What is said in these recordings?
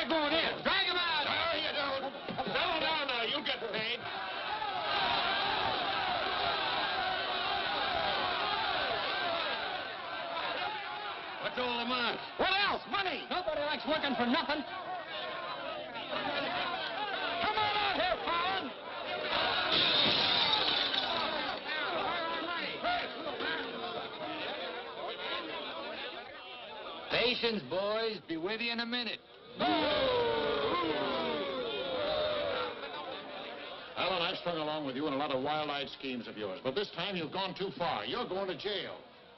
they're going in. Drag them out. No, you don't. Settle down now. You'll get paid. What's all the matter? What else? Money. Nobody likes working for nothing. Come on out here, Fallon. Patience, boys. Be with you in a minute. Alan, I've strung along with you in a lot of wild-eyed schemes of yours, but this time you've gone too far. You're going to jail.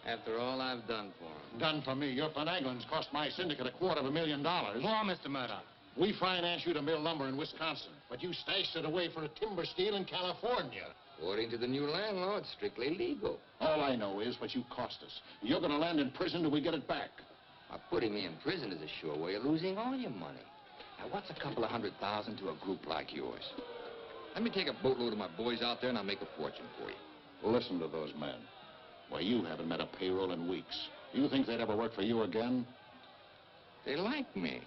After all I've done for him. Done for me. Your finagling's cost my syndicate $250,000. Go on, Mr. Murdoch. We financed you to mill lumber in Wisconsin, but you stashed it away for a timber steel in California. According to the new landlord, strictly legal. All I know is what you cost us. You're going to land in prison till we get it back. Now, putting me in prison is a sure way of losing all your money. Now, what's a couple of $100,000 to a group like yours? Let me take a boatload of my boys out there and I'll make a fortune for you. Listen to those men. Why, you haven't met a payroll in weeks. You think they'd ever work for you again? They like me.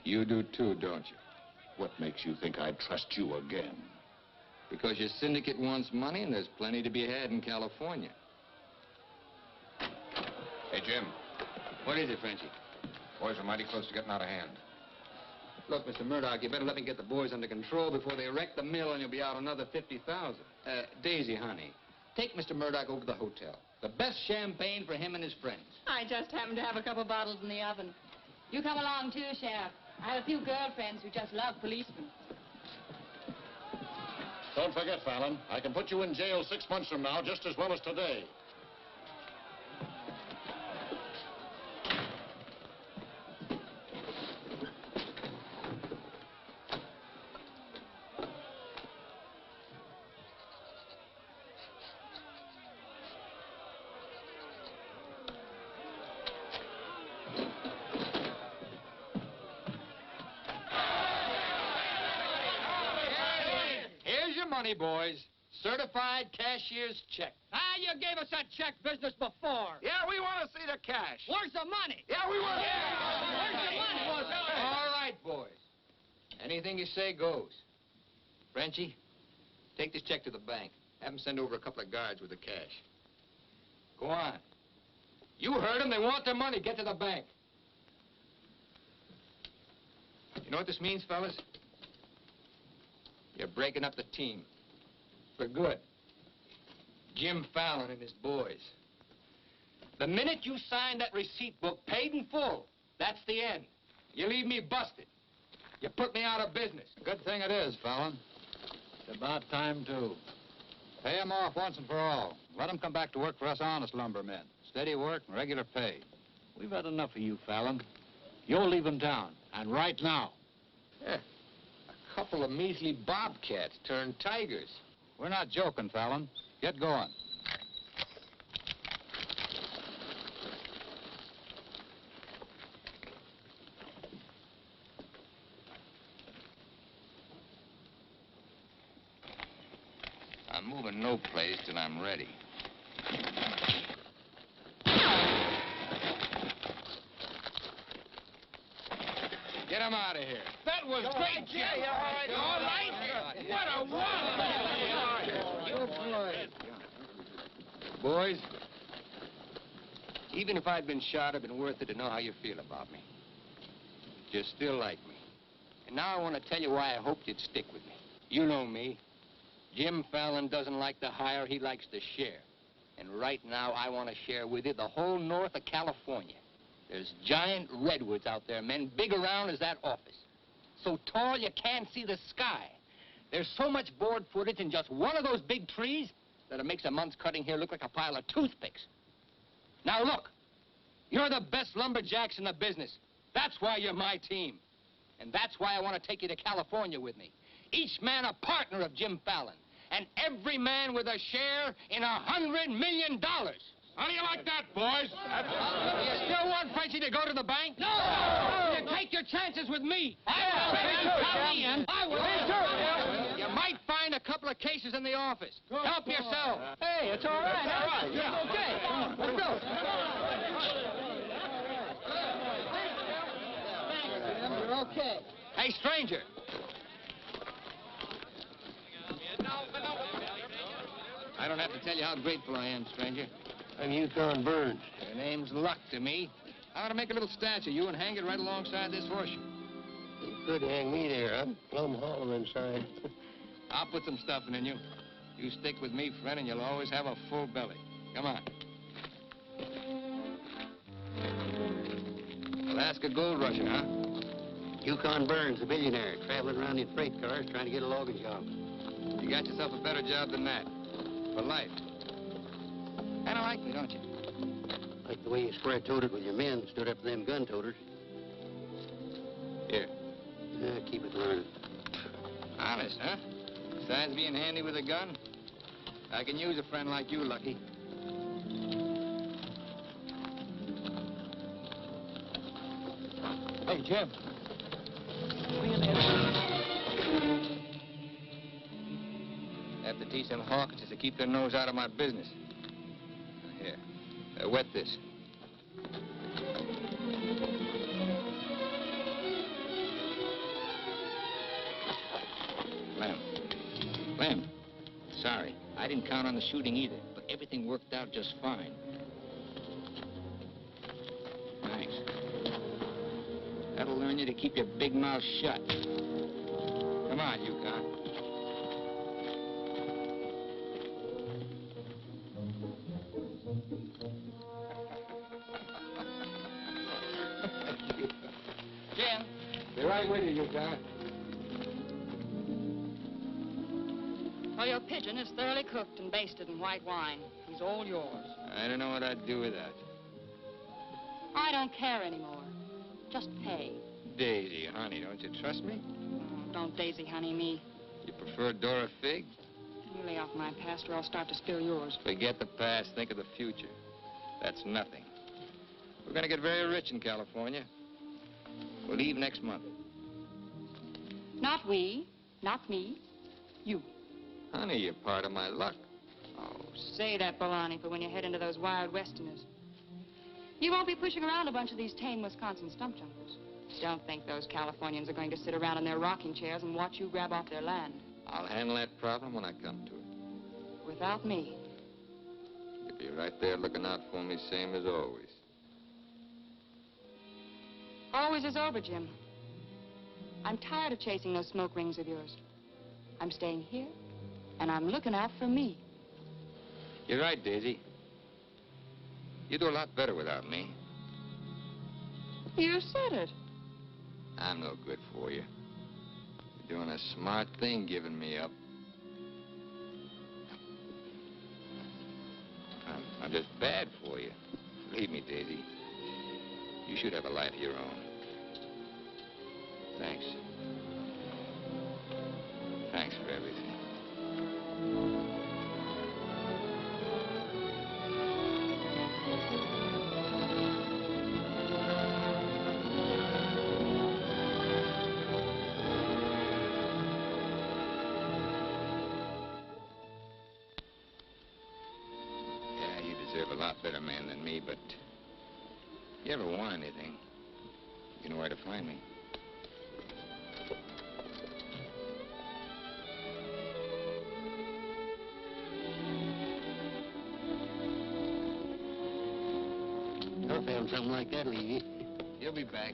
You do too, don't you? What makes you think I'd trust you again? Because your syndicate wants money and there's plenty to be had in California. Hey, Jim. What is it, Frenchie? Boys are mighty close to getting out of hand. Look, Mr. Murdoch, you better let me get the boys under control before they wreck the mill and you'll be out another $50,000. Daisy, honey, take Mr. Murdoch over to the hotel. The best champagne for him and his friends. I just happen to have a couple bottles in the oven. You come along too, Sheriff. I have a few girlfriends who just love policemen. Don't forget, Fallon, I can put you in jail 6 months from now just as well as today. Money, boys. Certified cashier's check. Ah, you gave us that check business before. Yeah, we want to see the cash. Where's the money? Yeah, we want Where's the money? All right, boys. Anything you say goes. Frenchie, take this check to the bank. Have them send over a couple of guards with the cash. Go on. You heard them. They want their money. Get to the bank. You know what this means, fellas? You're breaking up the team. For good. Jim Fallon and his boys. The minute you sign that receipt book, paid in full, that's the end. You leave me busted. You put me out of business. Good thing it is, Fallon. It's about time, too. Pay him off once and for all. Let him come back to work for us honest lumbermen. Steady work and regular pay. We've had enough of you, Fallon. You're leaving town, and right now. Yeah. A couple of measly bobcats turned tigers. We're not joking, Fallon. Get going. I'm moving no place till I'm ready. Get him out of here. That was great, Jim. All right. What a wonderful. Boys, even if I'd been shot, it'd been worth it to know how you feel about me. You still like me. And now I want to tell you why I hoped you'd stick with me. You know me. Jim Fallon doesn't like to hire, he likes to share. And right now, I want to share with you the whole north of California. There's giant redwoods out there, men, big around as that office. So tall you can't see the sky. There's so much board footage in just one of those big trees that it makes a month's cutting here look like a pile of toothpicks. Now look, you're the best lumberjacks in the business. That's why you're my team. And that's why I want to take you to California with me. Each man a partner of Jim Fallon. And every man with a share in $100 million. How do you like that, boys? You still want Frenchie to go to the bank? No! You take your chances with me. I will. You might find a couple of cases in the office. Help yourself. Hey, it's all right. All right, yeah. Okay. Let's go. Hey, stranger. I don't have to tell you how grateful I am, stranger. I'm Yukon Burns. Your name's Luck to me. I ought to make a little statue of you and hang it right alongside this horseshoe. You could hang me there. I'm plumb hollow inside. I'll put some stuffing in you. You stick with me, friend, and you'll always have a full belly. Come on. Alaska gold rusher, huh? Yukon Burns, a billionaire, traveling around in freight cars trying to get a logging job. You got yourself a better job than that. For life. Kind of like me, don't you? Like the way you square-toted with your men, stood up to them gun-toters. Here. Keep it running. Honest, huh? Besides being handy with a gun, I can use a friend like you, Lucky. Hey, Jim. Have to teach them hawkers to keep their nose out of my business. Here, wet this. Lem, sorry. I didn't count on the shooting either, but everything worked out just fine. Thanks. That'll learn you to keep your big mouth shut. Come on, Yukon. Jim. Be right with you, Yukon. Well, your pigeon is thoroughly cooked and basted in white wine. He's all yours. I don't know what I'd do with that. I don't care anymore. Just pay. Daisy, honey, don't you trust me? Oh, don't daisy honey me. You prefer Dora Fig? You lay off my past or I'll start to spill yours. Forget the past, think of the future. That's nothing. We're going to get very rich in California. We'll leave next month. Not we, not me, you. Honey, you're part of my luck. Oh, say that baloney for when you head into those wild westerners. You won't be pushing around a bunch of these tame Wisconsin stump jumpers. Don't think those Californians are going to sit around in their rocking chairs and watch you grab off their land. I'll handle that problem when I come to it. Without me. You'll be right there looking out for me, same as always. Always is over, Jim. I'm tired of chasing those smoke rings of yours. I'm staying here, and I'm looking out for me. You're right, Daisy. You do a lot better without me. You said it. I'm no good for you. You're doing a smart thing giving me up. I'm just bad for you. Believe me, Daisy. You should have a life of your own. Thanks. Thanks for everything. Yeah, you deserve a lot better man than me, but if you ever want anything, you know where to find me. I found something like that, Levy. You'll be back.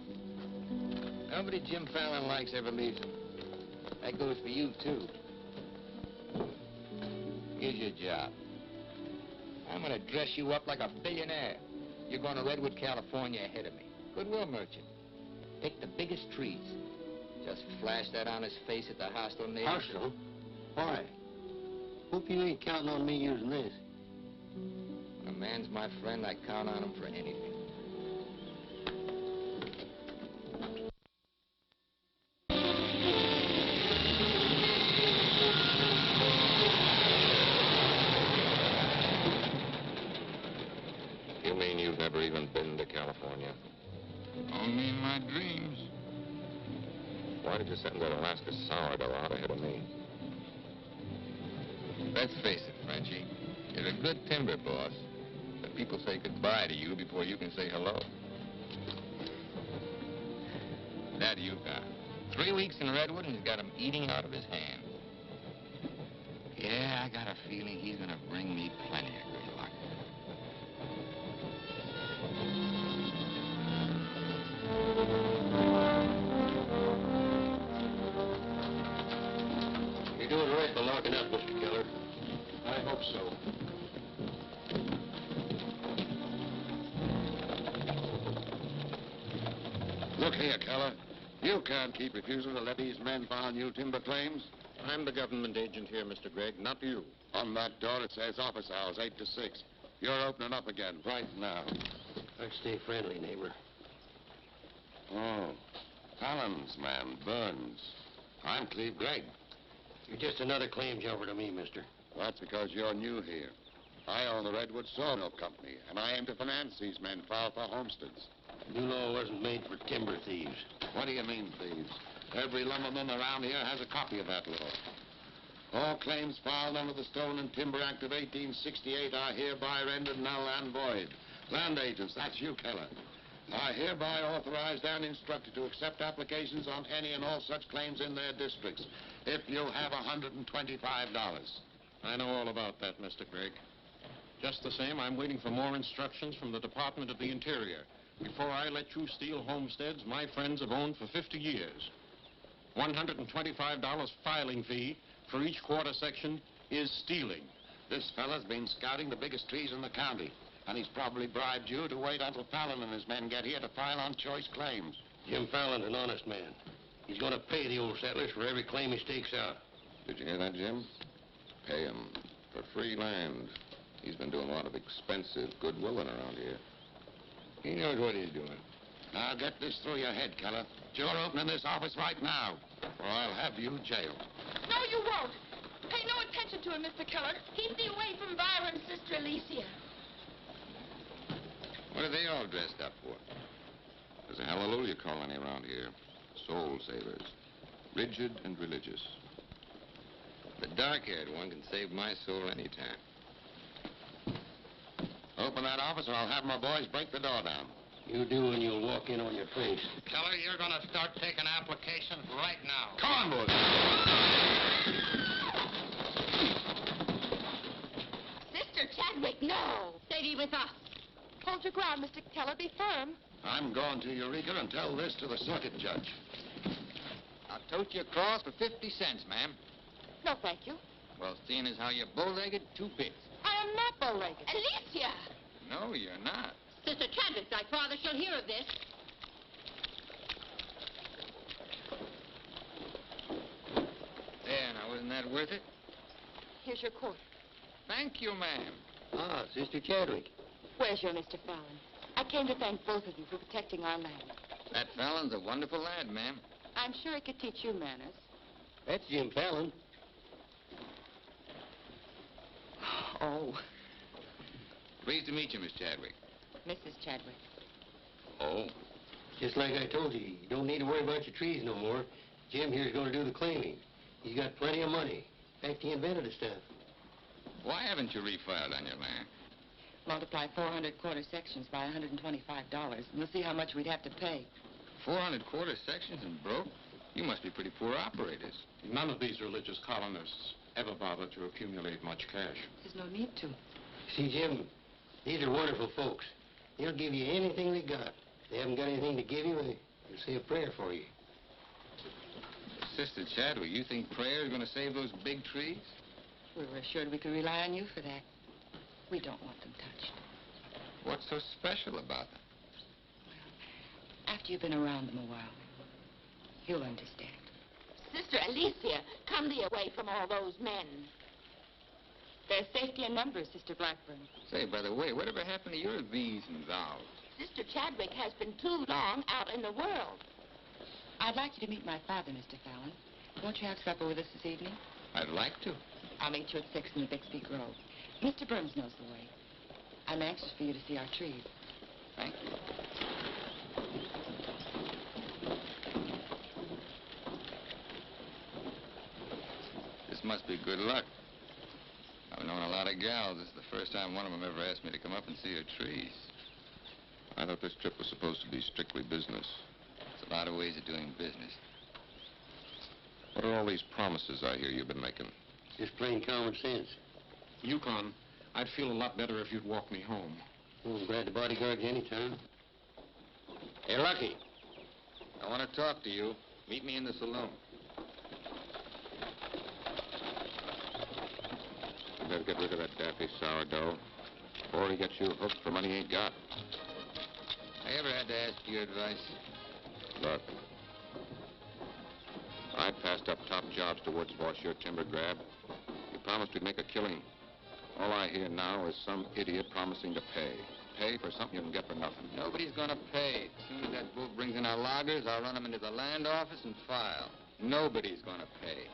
Nobody Jim Fallon likes ever leaves him. That goes for you, too. Here's your job. I'm gonna dress you up like a billionaire. You're going to Redwood, California ahead of me. Goodwill merchant. Pick the biggest trees. Just flash that on his face at the hostile neighbors. Hostile? Why? Hope you ain't counting on me using this. When a man's my friend, I count on him for anything. You mean you've never even been to California? Only in my dreams. Why did you send that Alaska sourdough out ahead of me? Let's face it, Frenchie. You're a good timber boss. But people say goodbye to you before you can say hello. That Yukon. 3 weeks in Redwood, and he's got 'em eating out of his hand. Yeah, I got a feeling he's gonna bring me plenty of good luck. You're doing right by locking up, Mr. Keller. I hope so. Look here, Keller. You can't keep refusing to let these men file new timber claims. I'm the government agent here, Mr. Gregg, not you. On that door it says office hours, 8 to 6. You're opening up again right now. Let's stay friendly, neighbor. Oh, Fallon's man, Burns. I'm Cleve Gregg. You're just another claim jumper to me, mister. That's because you're new here. I own the Redwood Sawmill Company, and I aim to finance these men filed for homesteads. New law wasn't made for timber thieves. What do you mean, thieves? Every lumberman around here has a copy of that law. All claims filed under the Stone and Timber Act of 1868 are hereby rendered null and void. Land agents, that's you, Keller, are hereby authorized and instructed to accept applications on any and all such claims in their districts if you have $125. I know all about that, Mr. Gregg. Just the same, I'm waiting for more instructions from the Department of the Interior before I let you steal homesteads my friends have owned for 50 years. $125 filing fee for each quarter section is stealing. This fella's been scouting the biggest trees in the county, and he's probably bribed you to wait until Fallon and his men get here to file on choice claims. Jim Fallon's an honest man. He's going to pay the old settlers for every claim he stakes out. Did you hear that, Jim? Pay him for free land. He's been doing a lot of expensive goodwilling around here. He knows what he's doing. Now get this through your head, Keller. You're opening this office right now, or I'll have you jailed. No, you won't. Pay no attention to him, Mr. Keller. Keep me away from Byron's sister Alicia. What are they all dressed up for? There's a hallelujah colony around here. Soul savers. Rigid and religious. The dark-haired one can save my soul anytime. Open that office, or I'll have my boys break the door down. You do, and you'll walk in on your face. Keller, you're going to start taking applications right now. Come on, boys. Sister Chadwick, no. Stay with us. Hold your ground, Mr. Keller. Be firm. I'm going to Eureka and tell this to the circuit judge. I'll tote you across for 50 cents, ma'am. No, thank you. Well, seeing as how you're bow-legged, 2 bits. I am not bow-legged. Alicia! No, you're not. Sister Chadwick, thy father shall hear of this. There, now, wasn't that worth it? Here's your quarter. Thank you, ma'am. Ah, Sister Chadwick. Where's your Mr. Fallon? I came to thank both of you for protecting our land. That Fallon's a wonderful lad, ma'am. I'm sure he could teach you manners. That's Jim Fallon. Oh, Pleased to meet you, Miss Chadwick. Mrs. Chadwick. Oh? Just like I told you, you don't need to worry about your trees no more. Jim here's going to do the claiming. He's got plenty of money. In fact, he invented the stuff. Why haven't you refiled on your land? Multiply 400 quarter sections by $125, and you'll see how much we'd have to pay. 400 quarter sections and broke? You must be pretty poor operators. None of these religious colonists ever bothered to accumulate much cash. There's no need to. See, Jim, these are wonderful folks. They'll give you anything they got. If they haven't got anything to give you, they'll say a prayer for you. Sister Chadwick, you think prayer is going to save those big trees? We were assured we could rely on you for that. We don't want them touched. What's so special about them? After you've been around them a while, you'll understand. Sister Alicia, come thee away from all those men. There's safety in numbers, Sister Blackburn. Say, by the way, whatever happened to your these and thous? Sister Chadwick has been too long out in the world. I'd like you to meet my father, Mr. Fallon. Won't you have supper with us this evening? I'd like to. I'll meet you at 6 in the Bixby Grove. Mr. Burns knows the way. I'm anxious for you to see our trees. Thank you. This must be good luck. I've known a lot of gals. This is the first time one of them ever asked me to come up and see her trees. I thought this trip was supposed to be strictly business. There's a lot of ways of doing business. What are all these promises I hear you've been making? Just plain common sense. Yukon, I'd feel a lot better if you'd walk me home. Oh, I'm glad to bodyguard you anytime. Hey, Lucky. I want to talk to you. Meet me in the saloon. You better get rid of that daffy sourdough before he gets you hooked for money he ain't got. I ever had to ask your advice? Look, I passed up top jobs to Woods boss your timber grab. You promised we'd make a killing. All I hear now is some idiot promising to pay. Pay for something you can get for nothing. Nobody's gonna pay. As soon as that bull brings in our loggers, I'll run them into the land office and file. Nobody's gonna pay.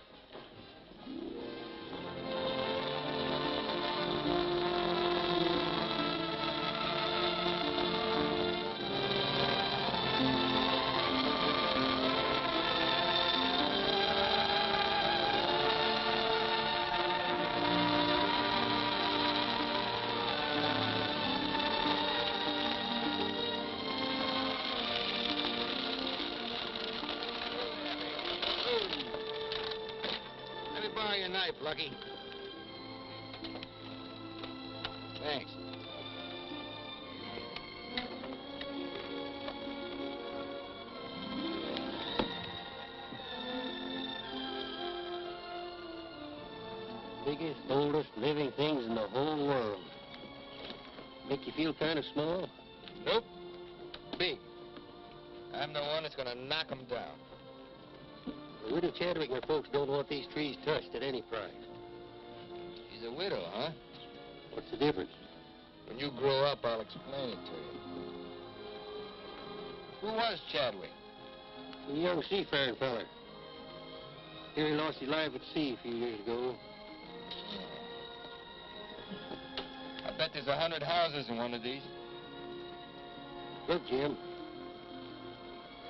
Let me borrow your knife, Lucky. Thanks. Biggest, oldest living things in the whole world. Make you feel kind of small? Nope. Big. I'm the one that's gonna knock them down. The widow Chadwick and her folks don't want these trees touched at any price. She's a widow, huh? What's the difference? When you grow up, I'll explain it to you. Who was Chadwick? A young seafaring feller. Here he lost his life at sea a few years ago. I bet there's 100 houses in one of these. Look, Jim,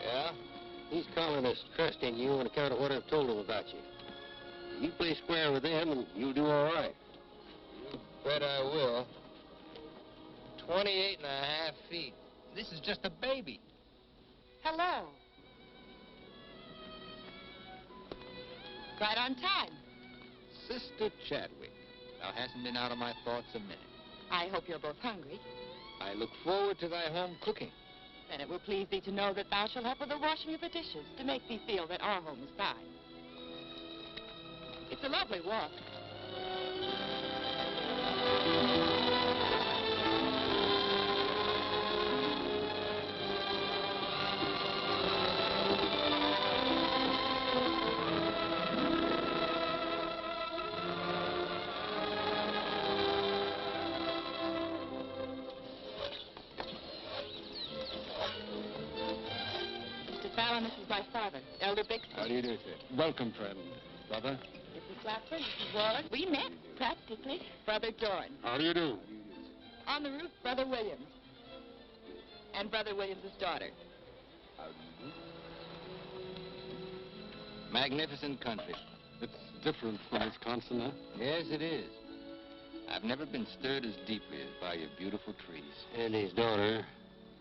Yeah? these colonists trust in you on account of what I've told them about you. You play square with them and you'll do all right. You bet I will. 28 and a half feet. This is just a baby. Hello. Right on time. Sister Chadwick. Thou hasn't been out of my thoughts a minute. I hope you're both hungry. I look forward to thy home cooking. Then it will please thee to know that thou shalt help with the washing of the dishes to make thee feel that our home is thine. It's a lovely walk. Mr. Fallon, this is my father, Elder Bixby. How do you do, sir? Welcome, friend. Brother? Mrs. Clapper, Mrs. Warren. We met, practically. Brother Dorn. How do you do? On the roof, Brother Williams. And Brother Williams' daughter. Magnificent country. It's different from Wisconsin, huh? Yes, it is. I've never been stirred as deeply as by your beautiful trees. And his daughter.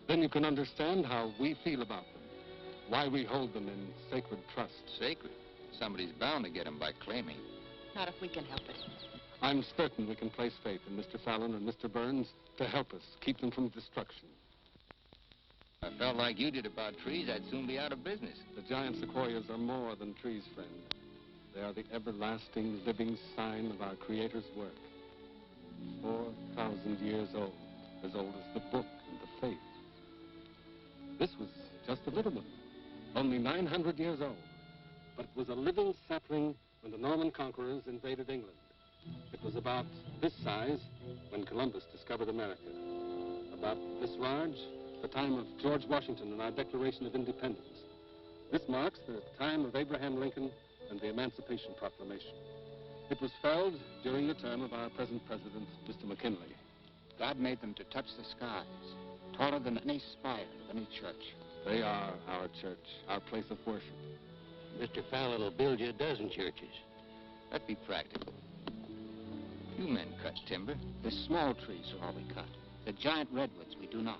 Then you can understand how we feel about them. Why we hold them in sacred trust. Sacred. Somebody's bound to get them by claiming. Not if we can help it. I'm certain we can place faith in Mr. Fallon and Mr. Burns to help us keep them from destruction. If I felt like you did about trees, I'd soon be out of business. The giant sequoias are more than trees, friend. They are the everlasting, living sign of our Creator's work. 4,000 years old as the book and the faith. This was just a little one, only 900 years old. But it was a living sapling when the Norman conquerors invaded England. It was about this size when Columbus discovered America. About this large, the time of George Washington and our Declaration of Independence. This marks the time of Abraham Lincoln and the Emancipation Proclamation. It was felled during the term of our present president, Mr. McKinley. God made them to touch the skies, taller than any spire of any church. They are our church, our place of worship. Mr. Fallon will build you a dozen churches. Let's be practical. You men cut timber. The small trees are all we cut. The giant redwoods we do not.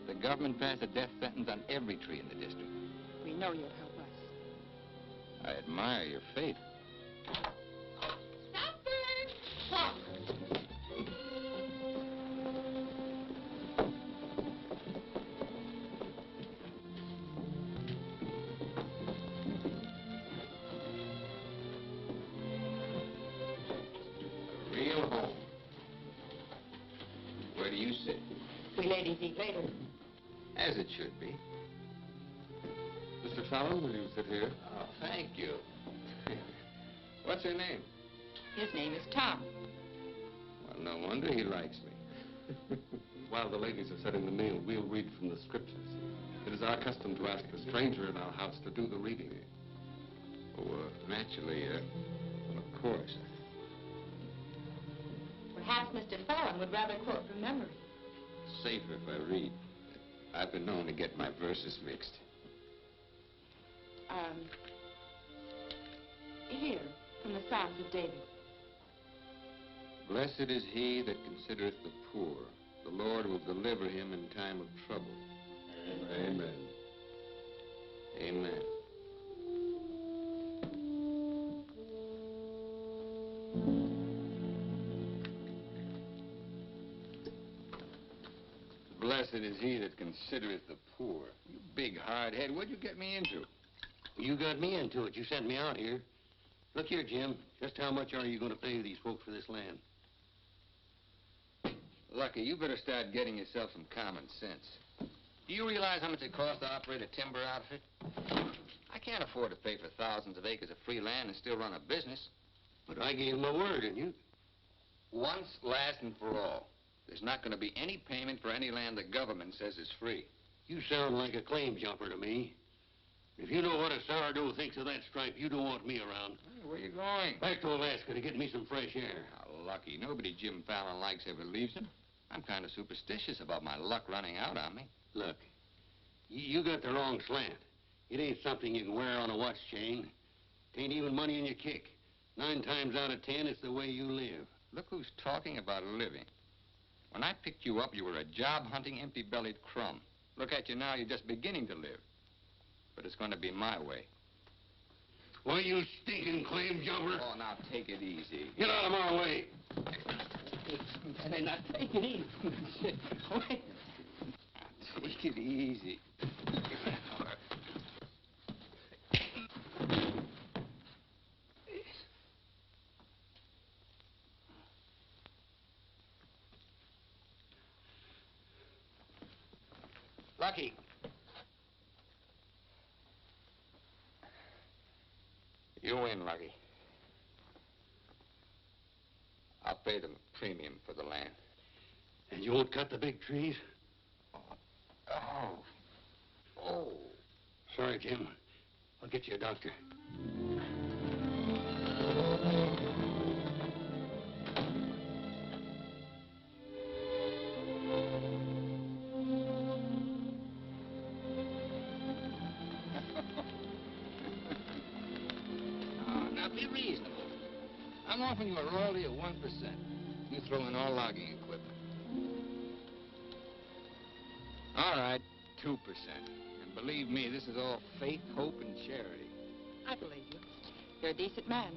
The government passed a death sentence on every tree in the district. We know you'll help us. I admire your faith. Stop! A real home. Where do you sit? We ladies eat later. As it should be. Mr. Fallon, will you sit here? Oh, thank you. What's your name? His name is Tom. Well, no wonder he likes me. While the ladies are setting the meal, we'll read from the scriptures. It is our custom to ask a stranger in our house to do the reading. Oh, naturally, of course. Perhaps Mr. Fallon would rather quote from memory. Safer if I read. I've been known to get my verses mixed. Here, from the Psalms of David. Blessed is he that considereth the poor. The Lord will deliver him in time of trouble. Amen. Amen. Blessed is he that considereth the poor. You big hard head, what'd you get me into? You got me into it. You sent me out here. Look here, Jim. Just how much are you going to pay these folks for this land? Lucky, you better start getting yourself some common sense. Do you realize how much it costs to operate a timber outfit? I can't afford to pay for thousands of acres of free land and still run a business. But I gave my word, didn't you? Once, last, and for all. There's not going to be any payment for any land the government says is free. You sound like a claim jumper to me. If you know what a sourdough thinks of that stripe, you don't want me around. Hey, where you going? Back to Alaska to get me some fresh air. How lucky. Nobody Jim Fallon likes ever leaves him. I'm kind of superstitious about my luck running out on me. Look, you got the wrong slant. It ain't something you can wear on a watch chain. It ain't even money in your kick. 9 times out of 10, it's the way you live. Look who's talking about living. When I picked you up, you were a job-hunting, empty-bellied crumb. Look at you now, you're just beginning to live. But it's going to be my way. Why, you stinking claim jumper? Oh, now take it easy. Get out of my way. Hey, now take it easy. Wait. Now, take it easy. Lucky. You win, Lucky. I'll pay the premium for the land. And you won't cut the big trees? Oh. Sorry, Jim. I'll get you a doctor. Now be reasonable. I'm offering you a royalty of 1%. You throw in all logging equipment. All right, 2%. And believe me, this is all faith, hope, and charity. I believe you. You're a decent man.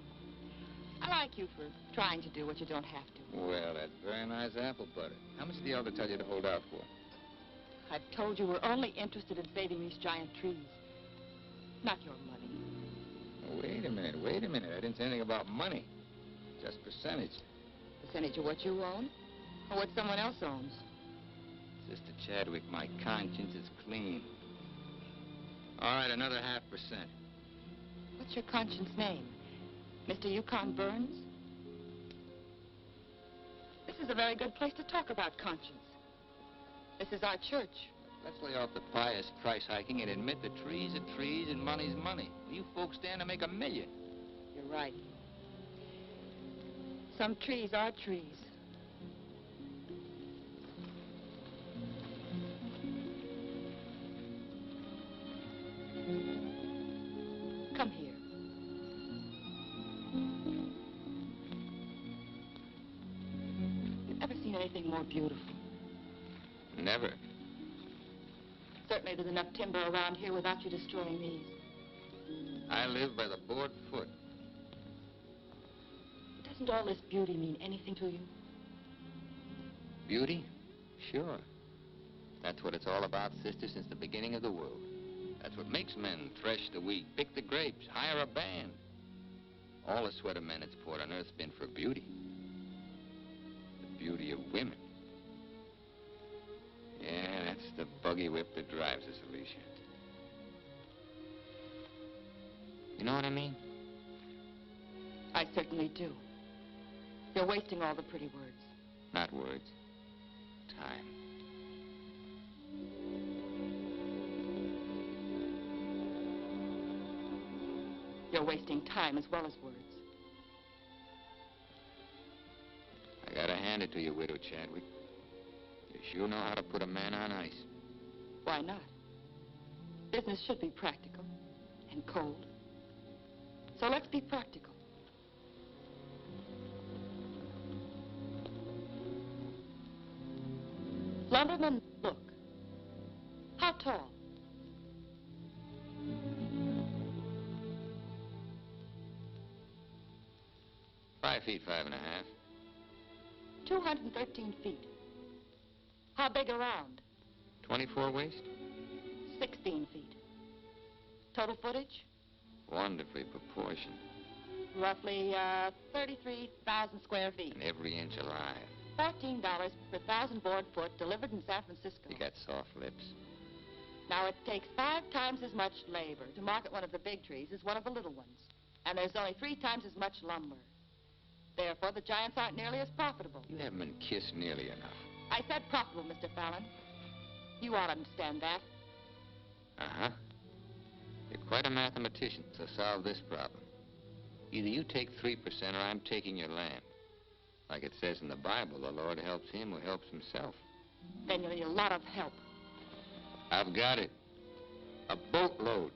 I like you for trying to do what you don't have to. Well, that's very nice apple butter. How much did the elder tell you to hold out for? I've told you we're only interested in saving these giant trees. Not your money. Wait a minute. I didn't say anything about money. Just percentage. Percentage of what you own? Or what someone else owns? Sister Chadwick, my conscience is clean. All right, another 0.5%. What's your conscience name? Mr. Yukon Burns? This is a very good place to talk about conscience. This is our church. Let's lay off the pious price hiking and admit that trees are trees and money's money. You folks stand to make $1 million. You're right. Some trees are trees. Come here. You've ever seen anything more beautiful? Never. Certainly there's enough timber around here without you destroying these. I live by the board foot. Doesn't all this beauty mean anything to you? Beauty? Sure. That's what it's all about, sister, since the beginning of the world. That's what makes men thresh the wheat, pick the grapes, hire a band. All the sweat of men that's poured on earth's been for beauty. The beauty of women. Yeah, that's the buggy whip that drives us, Alicia. You know what I mean? I certainly do. You're wasting all the pretty words. Not words. Time. You're wasting time as well as words. I gotta hand it to you, Widow Chadwick. You sure know how to put a man on ice. Why not? Business should be practical and cold. So let's be practical. Lumberman, look. How tall? $5 feet, 5 1/2. 213 feet. How big around? 24 waist? 16 feet. Total footage? Wonderfully proportioned. Roughly 33,000 square feet. And every inch alive. $14 per 1,000 board foot delivered in San Francisco. You got soft lips. Now, it takes 5 times as much labor to market one of the big trees as one of the little ones. And there's only 3 times as much lumber. Therefore, the giants aren't nearly as profitable. You haven't been kissed nearly enough. I said profitable, Mr. Fallon. You ought to understand that. Uh-huh. You're quite a mathematician, so solve this problem. Either you take 3% or I'm taking your land. Like it says in the Bible, the Lord helps him who helps himself. Then you'll need a lot of help. I've got it. A boatload.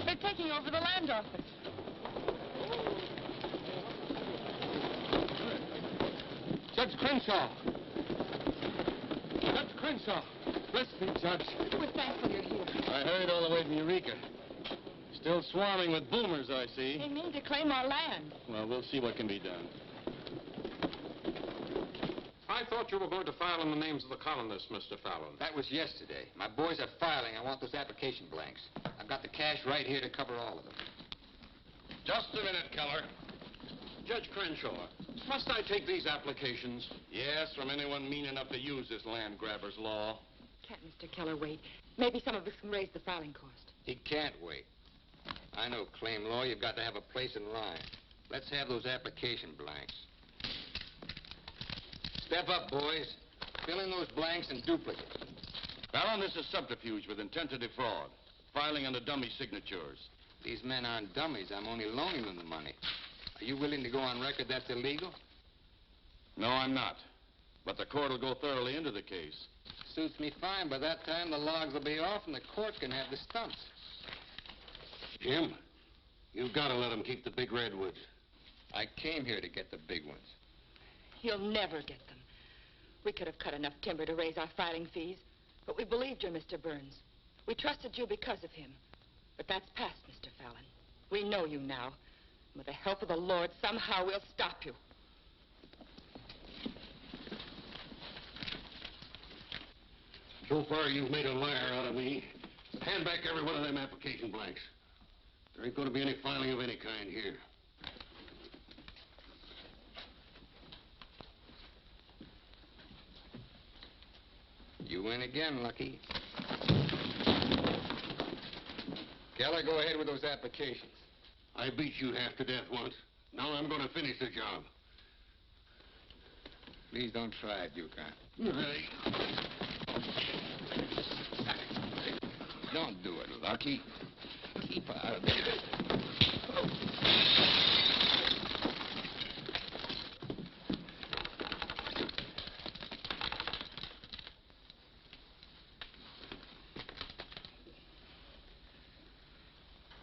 They're taking over the land office. Judge Crenshaw! Judge Crenshaw! Bless me, Judge. We're thankful you're here. I hurried all the way from Eureka. Still swarming with boomers, I see. They mean to claim our land. Well, we'll see what can be done. I thought you were going to file in the names of the colonists, Mr. Fallon. That was yesterday. My boys are filing. I want those application blanks. I've got the cash right here to cover all of them. Just a minute, Keller. Judge Crenshaw, must I take these applications? Yes, from anyone mean enough to use this land grabber's law. Can't Mr. Keller wait? Maybe some of us can raise the filing cost. He can't wait. I know claim law. You've got to have a place in line. Let's have those application blanks. Step up, boys. Fill in those blanks and duplicate. Fallon, this is subterfuge with intent to defraud. Filing under dummy signatures. These men aren't dummies. I'm only loaning them the money. Are you willing to go on record that's illegal? No, I'm not. But the court will go thoroughly into the case. Suits me fine. By that time, the logs will be off and the court can have the stumps. Jim, you've got to let them keep the big redwoods. I came here to get the big ones. You'll never get them. We could have cut enough timber to raise our filing fees, but we believed you, Mr. Burns. We trusted you because of him. But that's past, Mr. Fallon. We know you now. And with the help of the Lord, somehow we'll stop you. So far, you've made a liar out of me. Hand back every one of them application blanks. There ain't going to be any filing of any kind here. You win again, Lucky. Keller, go ahead with those applications. I beat you half to death once. Now I'm going to finish the job. Please don't try it, Yukon. Don't do it, Lucky. Keep out of there.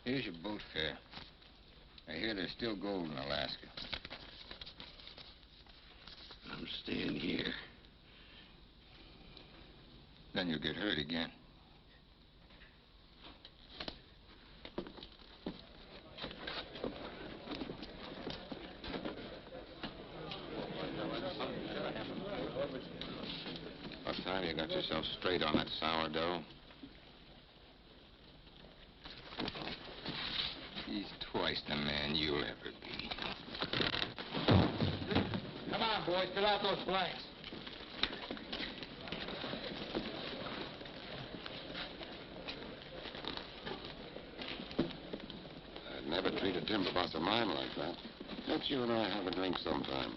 Here's your boat fare. I hear there's still gold in Alaska. I'm staying here. Then you'll get hurt again. What time you got yourself straight on that sourdough? He's twice the man you'll ever be. Come on, boys, fill out those blanks. I'd never treat a timber boss of mine like that. Let's you and I have a drink sometime.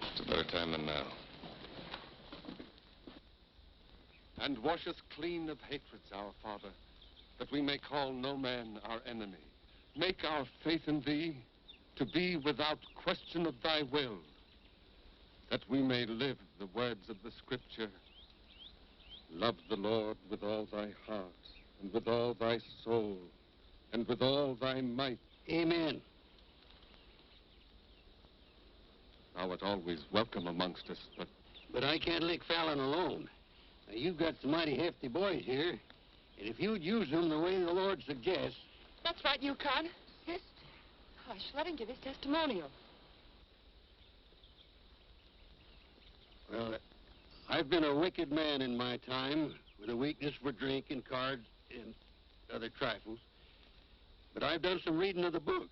It's a better time than now. And wash us clean of hatreds, our Father, that we may call no man our enemy. Make our faith in thee to be without question of thy will, that we may live the words of the Scripture. Love the Lord with all thy heart, and with all thy soul, and with all thy might. Amen. Thou art always welcome amongst us, But I can't lick Fallon alone. Now, you've got some mighty hefty boys here, and if you'd use them the way the Lord suggests... That's right, Yukon. Yes. Hush, let him give his testimonial. Well, I've been a wicked man in my time, with a weakness for drink and cards and other trifles. But I've done some reading of the book.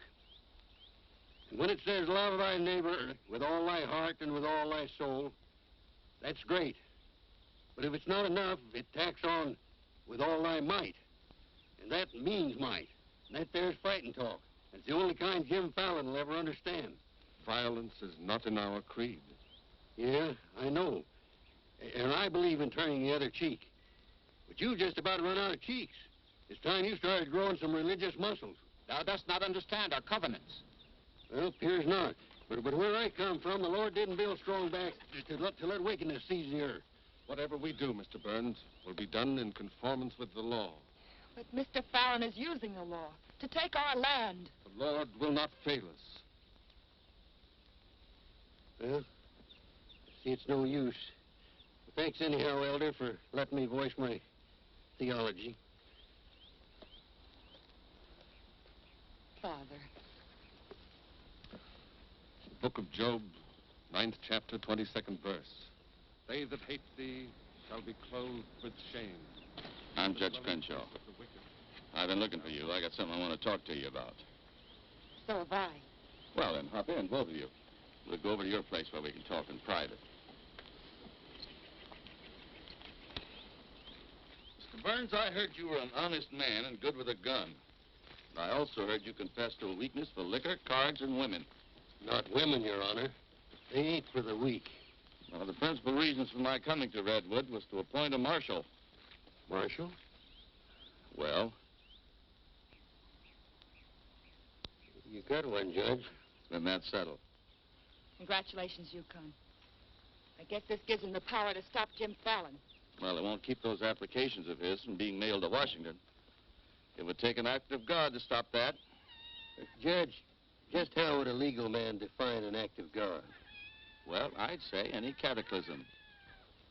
And when it says, love thy neighbor with all thy heart and with all thy soul, that's great. But if it's not enough, it tacks on with all thy might. And that means might. And that there's fighting talk. It's the only kind Jim Fallon will ever understand. violence is not in our creed. Yeah, I know. And I believe in turning the other cheek. But you just about run out of cheeks. It's time you started growing some religious muscles. Thou dost not understand our covenants. Well, appears not. But where I come from, the Lord didn't build strong backs to let wickedness seize the earth. Whatever we do, Mr. Burns, will be done in conformance with the law. But Mr. Fallon is using the law to take our land. The Lord will not fail us. Well, see, it's no use. Thanks anyhow, Elder, for letting me voice my theology. Father. Book of Job, 9th chapter, 22nd verse. They that hate thee shall be clothed with shame. I'm Judge Crenshaw. I've been looking for you. I got something I want to talk to you about. So have I. Well, then, hop in, both of you. We'll go over to your place where we can talk in private. Mr. Burns, I heard you were an honest man and good with a gun. I also heard you confess to a weakness for liquor, cards, and women. Not women, Your Honor. They ain't for the weak. One of the principal reasons for my coming to Redwood was to appoint a marshal. Marshal? Well? You got one, Judge. Then that's settled. Congratulations, Yukon. I guess this gives him the power to stop Jim Fallon. Well, it won't keep those applications of his from being mailed to Washington. It would take an act of God to stop that. Judge, just how would a legal man define an act of God? Well, I'd say any cataclysm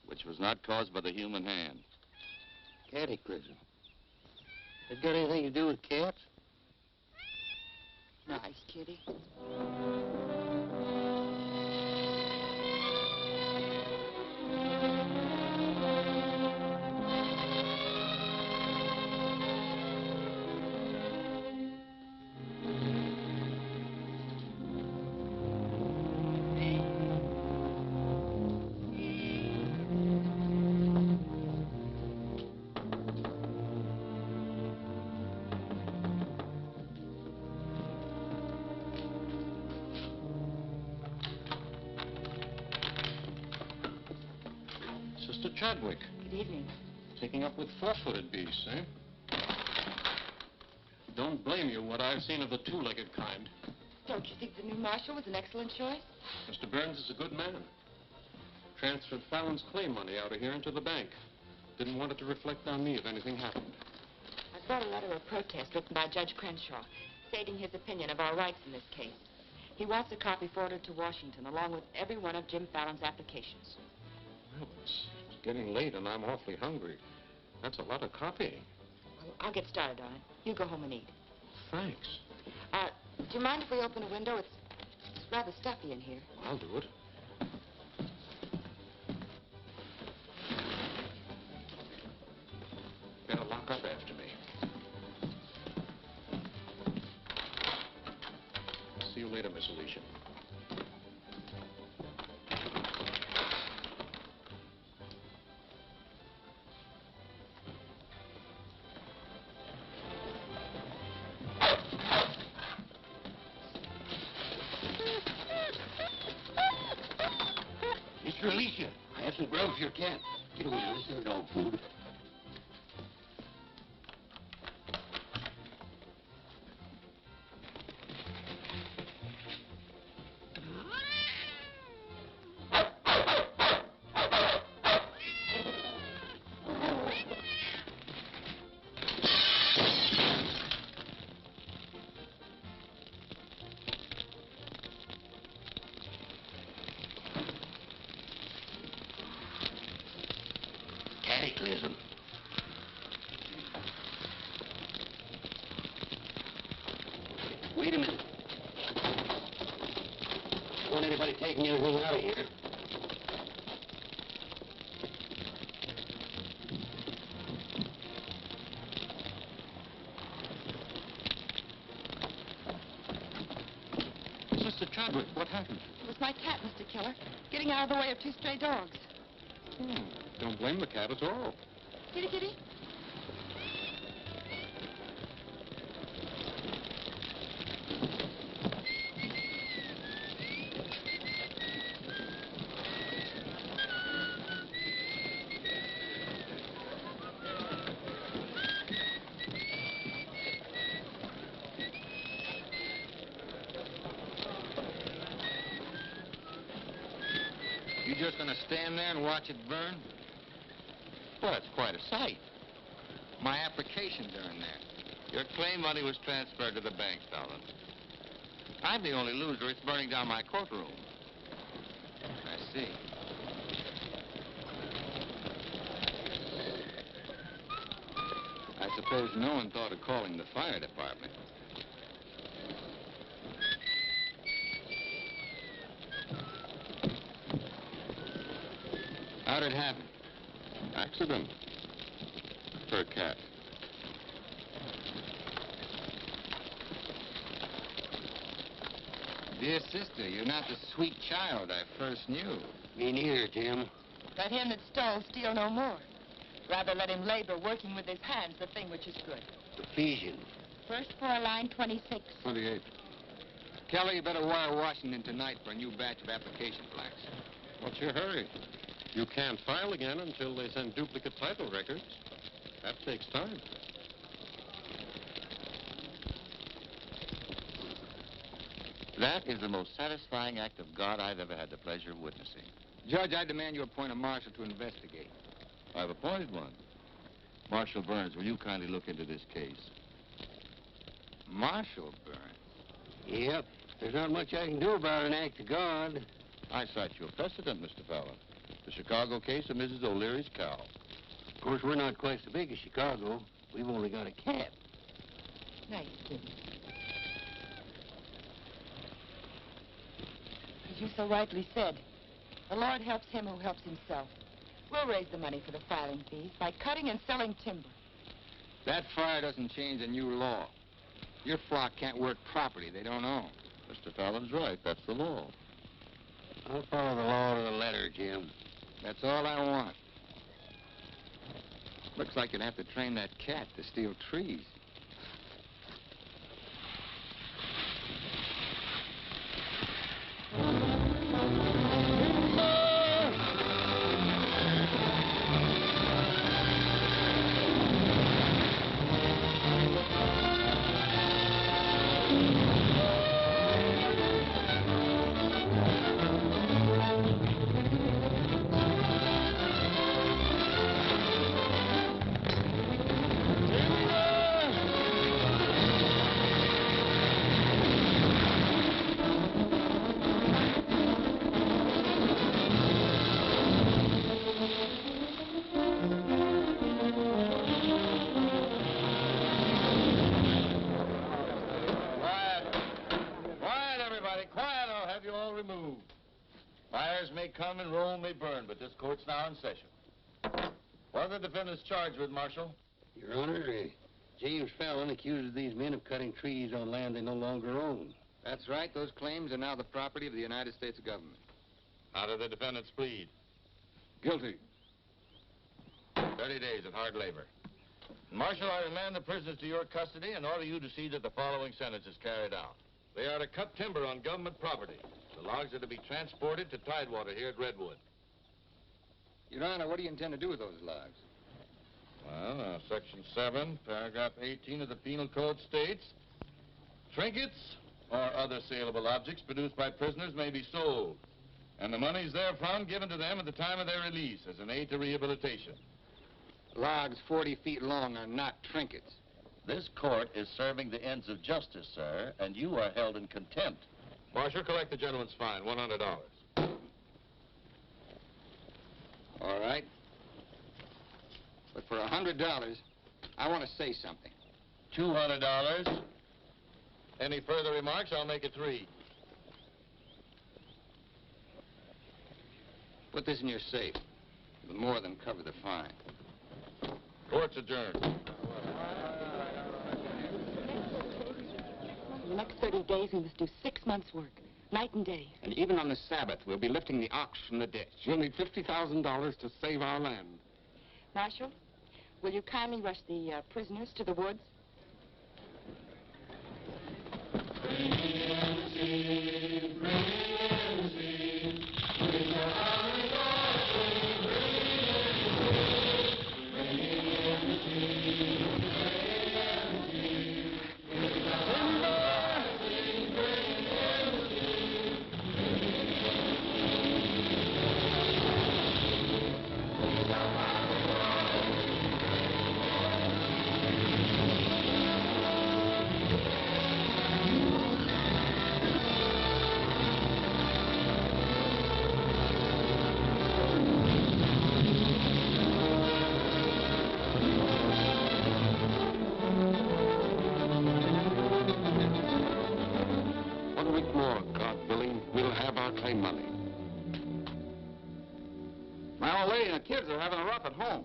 which was not caused by the human hand. Cataclysm? It got anything to do with cats? Nice, kitty. Sister Chadwick. Good evening. Taking up with four-footed beasts, eh? Don't blame you what I've seen of the two-legged kind. Don't you think the new marshal was an excellent choice? Mr. Burns is a good man. Transferred Fallon's claim money out of here into the bank. Didn't want it to reflect on me if anything happened. I've brought a letter of protest written by Judge Crenshaw, stating his opinion of our rights in this case. He wants a copy forwarded to Washington, along with every one of Jim Fallon's applications. Well, it's getting late and I'm awfully hungry. That's a lot of copying. Well, I'll get started on it. You go home and eat. Thanks. Do you mind if we open a window? It's rather stuffy in here. I'll do it. Better lock up after me. See you later, Miss Alicia. Mr. Alicia, I have some grub for your cat. Get away, this is dog food. Cataclysm. Wait a minute. Don't want anybody taking anything out of here. Sister Chadwick, what happened? It was my cat, Mr. Killer, getting out of the way of two stray dogs. Don't blame the cat at all. Kitty, kitty. You just gonna stand there and watch it burn? Well, it's quite a sight. My applications are in there. Your claim money was transferred to the bank, Fallon. I'm the only loser. It's burning down my courtroom. I see. I suppose no one thought of calling the fire department. How'd it happen? Accident. For a cat. Dear sister, you're not the sweet child I first knew. Me neither, Jim. Let him that stole steal no more. Rather let him labor, working with his hands, the thing which is good. Ephesians. First floor, line 26. 28. Kelly, you better wire Washington tonight for a new batch of application plaques. What's your hurry? You can't file again until they send duplicate title records. That takes time. That is the most satisfying act of God I've ever had the pleasure of witnessing. Judge, I demand you appoint a marshal to investigate. I've appointed one. Marshal Burns, will you kindly look into this case? Marshal Burns? Yep. There's not much I can do about an act of God. I cite you a precedent, Mr. Fallon. The Chicago case of Mrs. O'Leary's cow. Of course, we're not quite so big as Chicago. We've only got a cat. Nice, kid. As you so rightly said, the Lord helps him who helps himself. We'll raise the money for the filing fees by cutting and selling timber. That fire doesn't change the new law. Your flock can't work property they don't own. Mr. Fallon's right. That's the law. I'll follow the law to the letter, Jim. That's all I want. Looks like you'd have to train that cat to steal trees. but this court's now in session. What are the defendants charged with, Marshal? Your Honor, James Fallon accuses these men of cutting trees on land they no longer own. That's right. Those claims are now the property of the United States government. How do the defendants plead? Guilty. 30 days of hard labor. Marshal, I remand the prisoners to your custody and order you to see that the following sentence is carried out. They are to cut timber on government property. The logs are to be transported to Tidewater here at Redwood. Your Honor, what do you intend to do with those logs? Well, Section 7, Paragraph 18 of the Penal Code states, trinkets or other saleable objects produced by prisoners may be sold, and the monies therefrom given to them at the time of their release as an aid to rehabilitation. Logs 40 feet long are not trinkets. This court is serving the ends of justice, sir, and you are held in contempt. Marshal, collect the gentleman's fine, $100. All right. But for $100, I want to say something. $200. Any further remarks, I'll make it 3. Put this in your safe. It'll more than cover the fine. Court's adjourned. For the next 30 days, we must do 6 months' work, night and day. And even on the Sabbath, we'll be lifting the ox from the ditch. We'll need $50,000 to save our land. Marshal, will you kindly rush the prisoners to the woods? Kids are having a rough at home.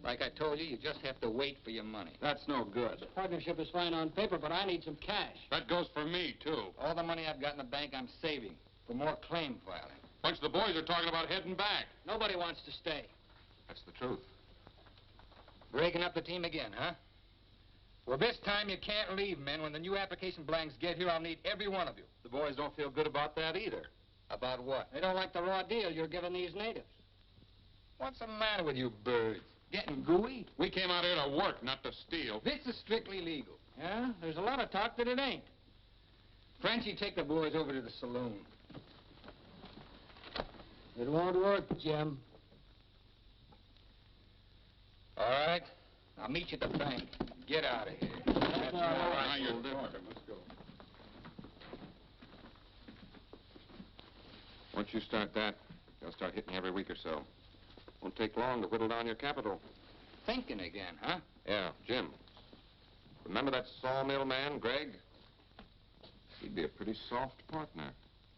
Like I told you, you just have to wait for your money. That's no good. The partnership is fine on paper, but I need some cash. That goes for me, too. All the money I've got in the bank, I'm saving for more claim filing. Bunch of the boys are talking about heading back. Nobody wants to stay. That's the truth. Breaking up the team again, huh? Well, this time you can't leave, men. When the new application blanks get here, I'll need every one of you. The boys don't feel good about that either. About what? They don't like the raw deal you're giving these natives. What's the matter with you birds? Getting gooey? We came out here to work, not to steal. This is strictly legal. Yeah? There's a lot of talk that it ain't. Frenchie, take the boys over to the saloon. It won't work, Jim. All right. I'll meet you at the bank. Get out of here. That's all right. Now you're different. Let's go. Once you start that, they'll start hitting you every week or so. Won't take long to whittle down your capital. Thinking again, huh? Yeah, Jim. Remember that sawmill man, Greg? He'd be a pretty soft partner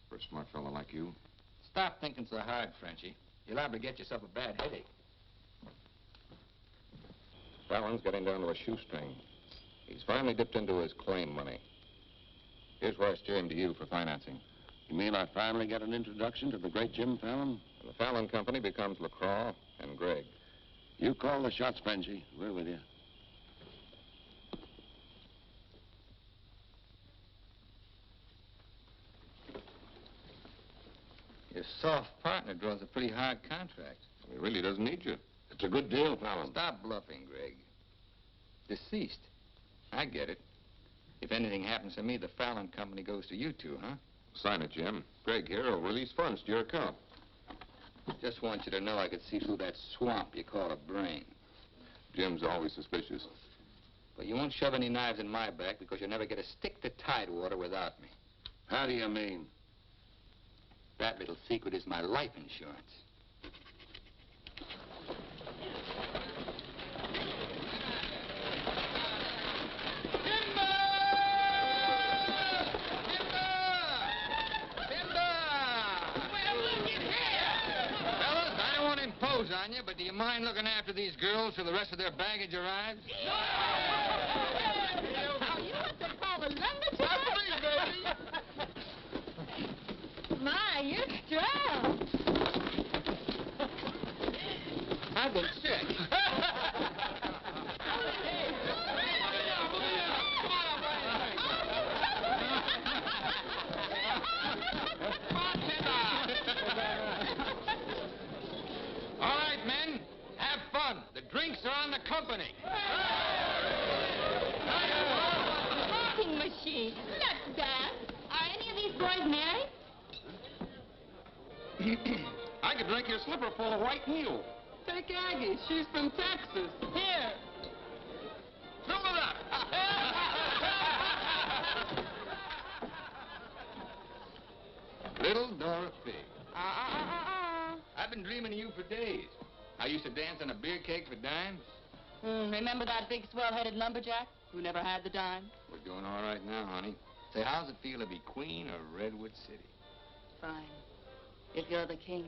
for a smart fellow like you. Stop thinking so hard, Frenchie. You're liable to get yourself a bad headache. Fallon's getting down to a shoestring. He's finally dipped into his claim money. Here's where I steer him to you for financing. You mean I finally get an introduction to the great Jim Fallon? And the Fallon Company becomes LaCroix and Gregg. You call the shots, Benji. We're with you. Your soft partner draws a pretty hard contract. He really doesn't need you. It's a good deal, Fallon. Stop bluffing, Gregg. Deceased. I get it. If anything happens to me, the Fallon Company goes to you two, huh? Sign it, Jim. Gregg here will release funds to your account. Just want you to know I could see through that swamp you call a brain. Jim's always suspicious. But you won't shove any knives in my back because you'll never get a stick to Tidewater without me. How do you mean? That little secret is my life insurance. Fellas, you, but do you mind looking after these girls till the rest of their baggage arrives? Oh, you want to call the lumberjack? My, you're strong. I've been sick. All right, men, have fun. The drinks are on the company. Talking machine. Let's dance. Are any of these boys married? I could drink your slipper full of white mule. Take Aggie. She's from Texas. Here. Fill it up. Little Dora Fig. I've been dreaming of you for days. I used to dance on a beer cake for dimes. Remember that big swell-headed lumberjack who never had the dime? We're doing all right now, honey. Say, how's it feel to be queen of Redwood City? Fine. If you're the king.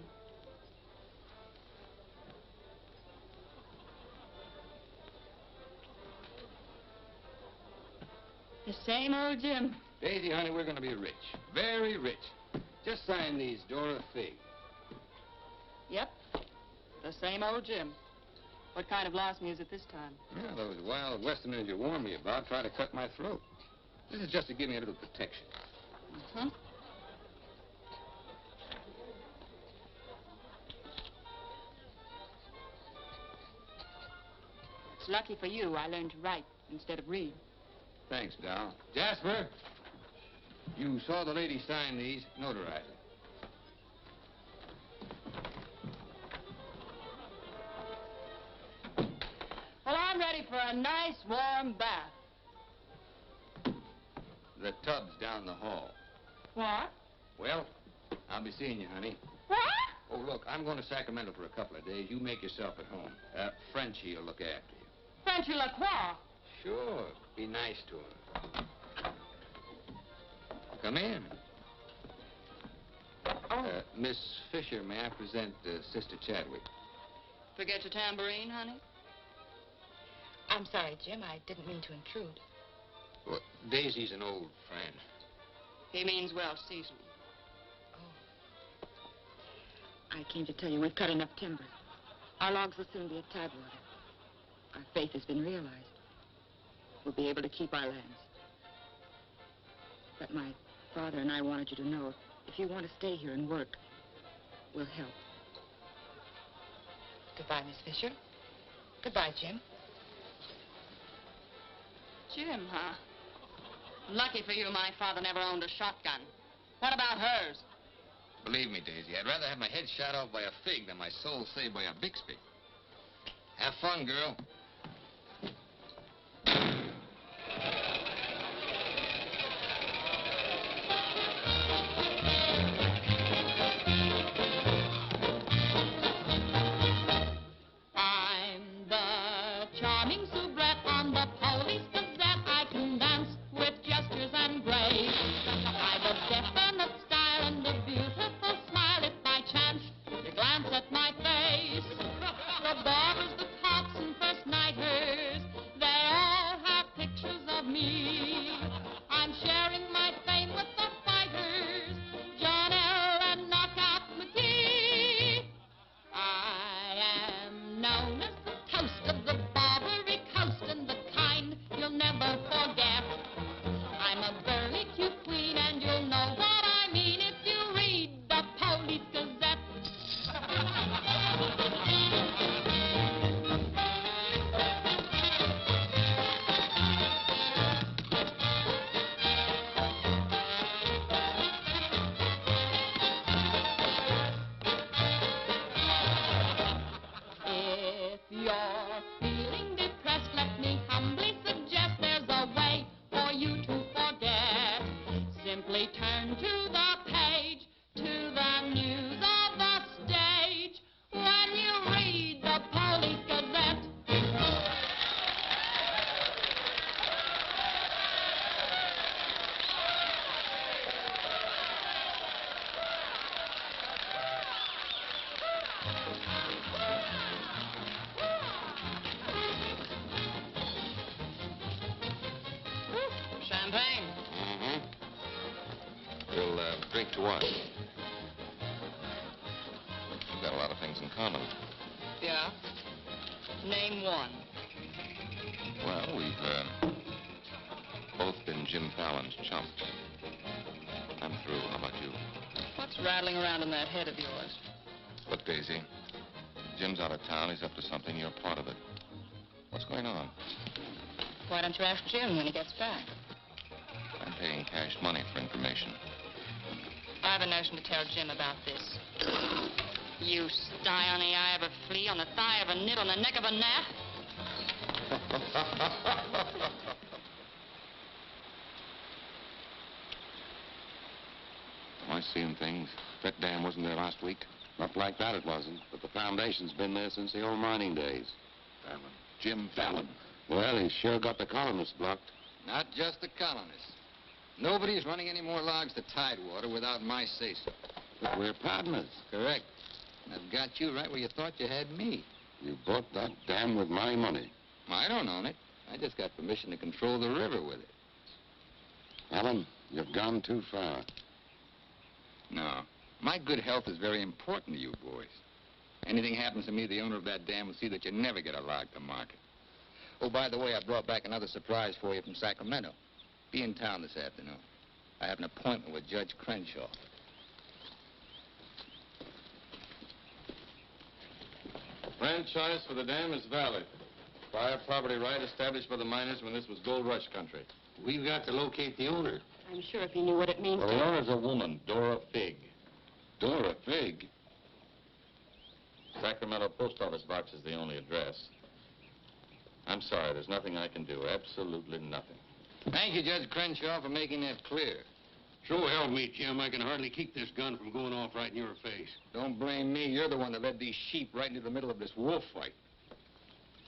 The same old Jim. Daisy, honey, we're going to be rich. Very rich. Just sign these, Dora Fig. Yep. The same old Jim. What kind of lost music this time? Yeah, those wild westerners you warned me about try to cut my throat. This is just to give me a little protection. Mm-hmm. It's lucky for you I learned to write instead of read. Thanks, Doll. Jasper, you saw the lady sign these. Notarize it. Well, I'm ready for a nice warm bath. The tub's down the hall. What? Well, I'll be seeing you, honey. What? Oh, look, I'm going to Sacramento for a couple of days. You make yourself at home. Frenchie will look after you. Frenchy Lacroix. Sure. Be nice to him. Come in. Oh. Miss Fisher, may I present Sister Chadwick? Forget your tambourine, honey? I'm sorry, Jim. I didn't mean to intrude. Well, Daisy's an old friend. He means well seasoned. Oh. I came to tell you we've cut enough timber. Our logs will soon be at Tidewater. Our faith has been realized. We'll be able to keep our lands. But my father and I wanted you to know if you want to stay here and work, we'll help. Goodbye, Miss Fisher. Goodbye, Jim. Jim, huh? Lucky for you, my father never owned a shotgun. What about hers? Believe me, Daisy, I'd rather have my head shot off by a fig than my soul saved by a Bixby. Have fun, girl. I'm the charming soubrette on the Police Gazette. I can dance with gestures and grace. I've a definite style and a beautiful smile. If by chance you glance at my face, the barbers, the cops, and first nighters, they all have pictures of me. I'm sharing my fame with the fighters, John L. and Knockout McGee. I am known as the toast of the Barbary Coast and the kind you'll never forget. I'm a burly cute queen and you'll know what I mean if you read the Police Gazette. If you're feeling depressed, let me humbly suggest there's a way for you to forget. Simply turn to the page, to the news of the stage, when you read the Police Gazette. Champagne? Mm-hmm. We'll drink to what? We've got a lot of things in common. Yeah? Name one. Well, we've both been Jim Fallon's chumps. I'm through. How about you? What's rattling around in that head of yours? Look, Daisy, Jim's out of town. He's up to something. You're part of it. What's going on? Why don't you ask Jim when he gets back? I'm paying cash money for information. I have a notion to tell Jim about this. You sty on the eye of a flea, on the thigh of a nit, on the neck of a gnat. Am I seeing things? That dam wasn't there last week? Not like that it wasn't, but the foundation's been there since the old mining days. Fallon. Jim Fallon. Well, he's sure got the colonists blocked. Not just the colonists. Nobody's running any more logs to Tidewater without my say-so. But we're partners. Correct. And I've got you right where you thought you had me. You bought that dam with my money. I don't own it. I just got permission to control the river with it. Fallon, you've gone too far. No. My good health is very important to you boys. Anything happens to me, the owner of that dam will see that you never get a log to market. Oh, by the way, I brought back another surprise for you from Sacramento. Be in town this afternoon. I have an appointment with Judge Crenshaw. Franchise for the dam is valid. Prior property right established by the miners when this was gold rush country. We've got to locate the owner. I'm sure if he knew what it means Well, to... the owner's a woman, Dora Fig. Dora Fig? Sacramento post office box is the only address. I'm sorry, there's nothing I can do. Absolutely nothing. Thank you, Judge Crenshaw, for making that clear. So help me, Jim. I can hardly keep this gun from going off right in your face. Don't blame me. You're the one that led these sheep right into the middle of this wolf fight.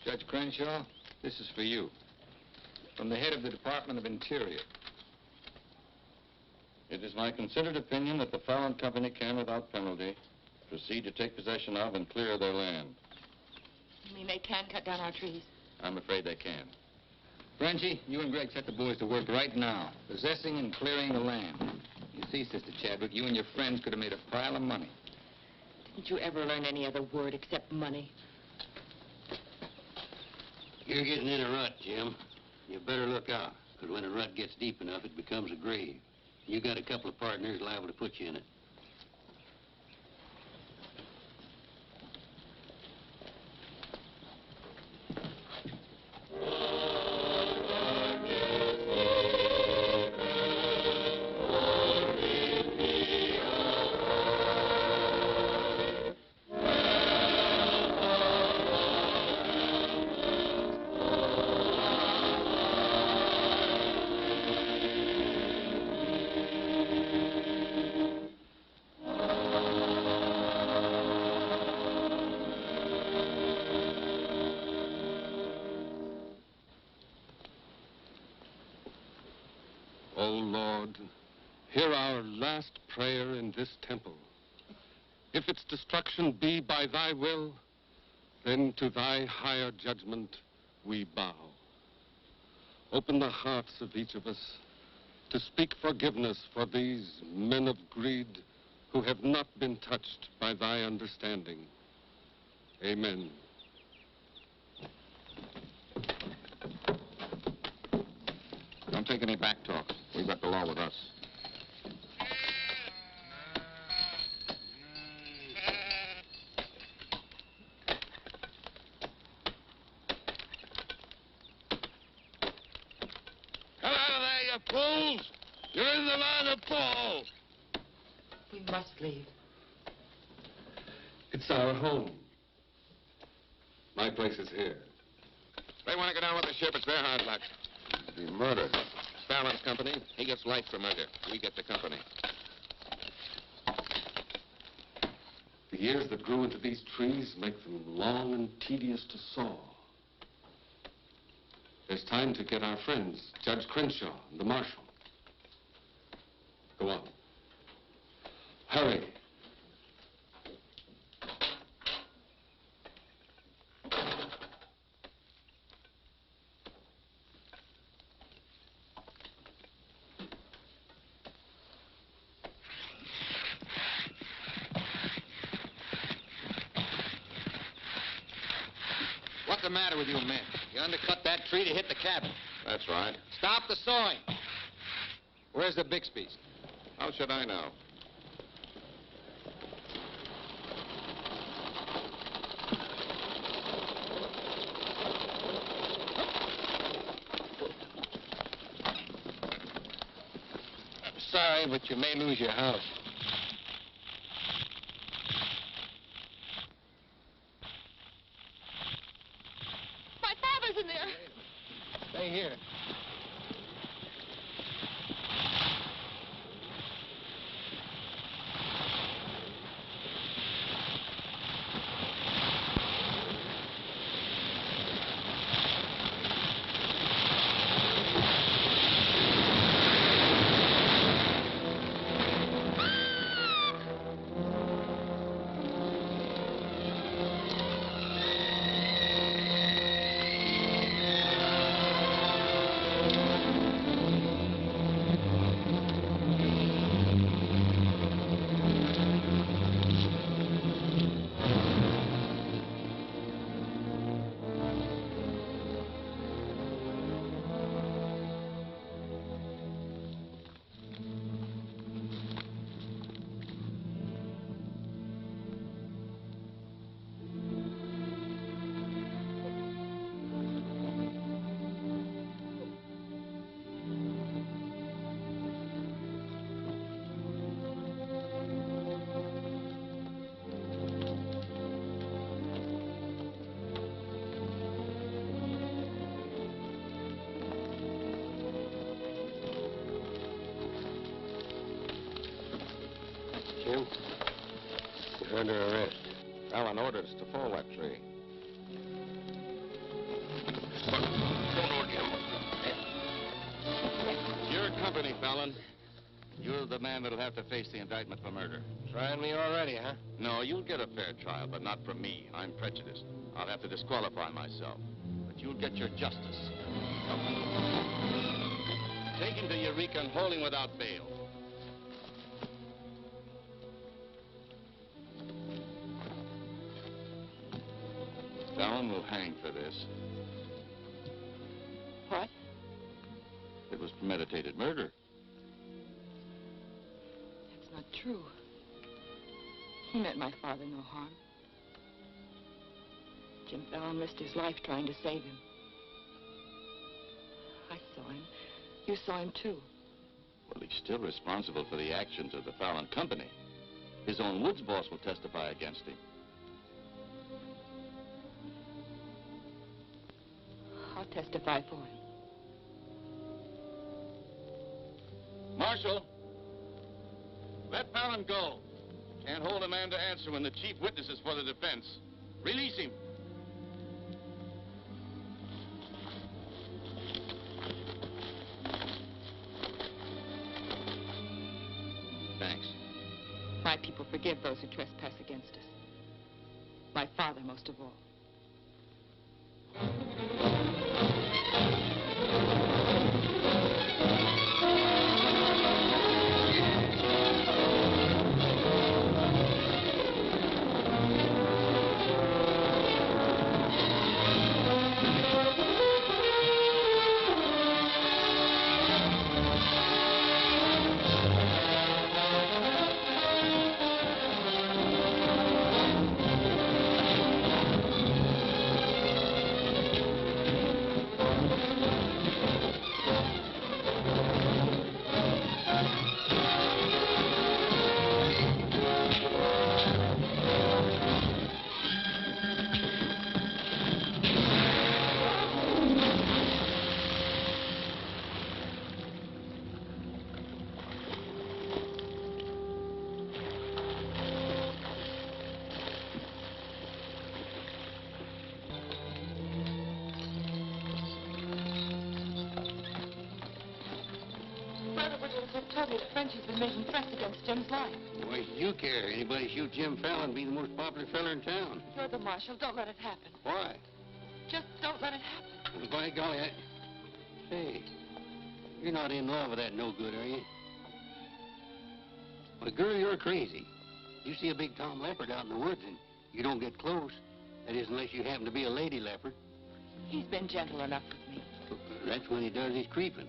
Judge Crenshaw, this is for you. From the head of the Department of Interior. It is my considered opinion that the Fallon Company can, without penalty, proceed to take possession of and clear their land. You mean they can cut down our trees? I'm afraid they can. Frenchie, you and Greg set the boys to work right now, possessing and clearing the land. You see, Sister Chadwick, you and your friends could have made a pile of money. Didn't you ever learn any other word except money? You're getting in a rut, Jim. You better look out, because when a rut gets deep enough, it becomes a grave. You got a couple of partners liable to put you in it. O Lord, hear our last prayer in this temple. If its destruction be by thy will, then to thy higher judgment we bow. Open the hearts of each of us to speak forgiveness for these men of greed who have not been touched by thy understanding. Amen. Don't take any back talk. We've got the law with us. Come out of there, you fools! You're in the line of fall! We must leave. It's our home. My place is here. They want to go down with the ship. It's their hard luck. Be murder. Fallon's company. He gets life for murder. We get the company. The years that grew into these trees make them long and tedious to saw. There's time to get our friends, Judge Crenshaw and the marshal. Go on. Hurry. What's the matter with you men? You undercut that tree to hit the cabin. That's right. Stop the sawing. Where's the Bixby's? How should I know? Sorry, but you may lose your house. My father's in there. Stay here. Jim, you're under arrest. Fallon ordered us to fall that tree. Your company, Fallon. You're the man that'll have to face the indictment for murder. Trying me already, huh? No, you'll get a fair trial, but not from me. I'm prejudiced. I'll have to disqualify myself. But you'll get your justice. Take him to Eureka and hold him without bail. Fallon will hang for this. What? It was premeditated murder. That's not true. He meant my father no harm. Jim Fallon risked his life trying to save him. I saw him. You saw him, too. Well, he's still responsible for the actions of the Fallon Company. His own woods boss will testify against him. I'll testify for him. Marshal, let Fallon go. Can't hold a man to answer when the chief witness is for the defense. Release him. Thanks. My people forgive those who trespass against us. My father most of all. Told me that Frenchie's been making threats against Jim's life. Why do you care? Anybody shoot Jim Fallon, be the most popular fella in town. You're the marshal. Don't let it happen. Why? Just don't let it happen. Well, by golly, Hey, you're not in love with that no good, are you? Well, girl, you're crazy. You see a big tom leopard out in the woods and you don't get close. That is, unless you happen to be a lady leopard. He's been gentle enough with me. That's when he does his creeping.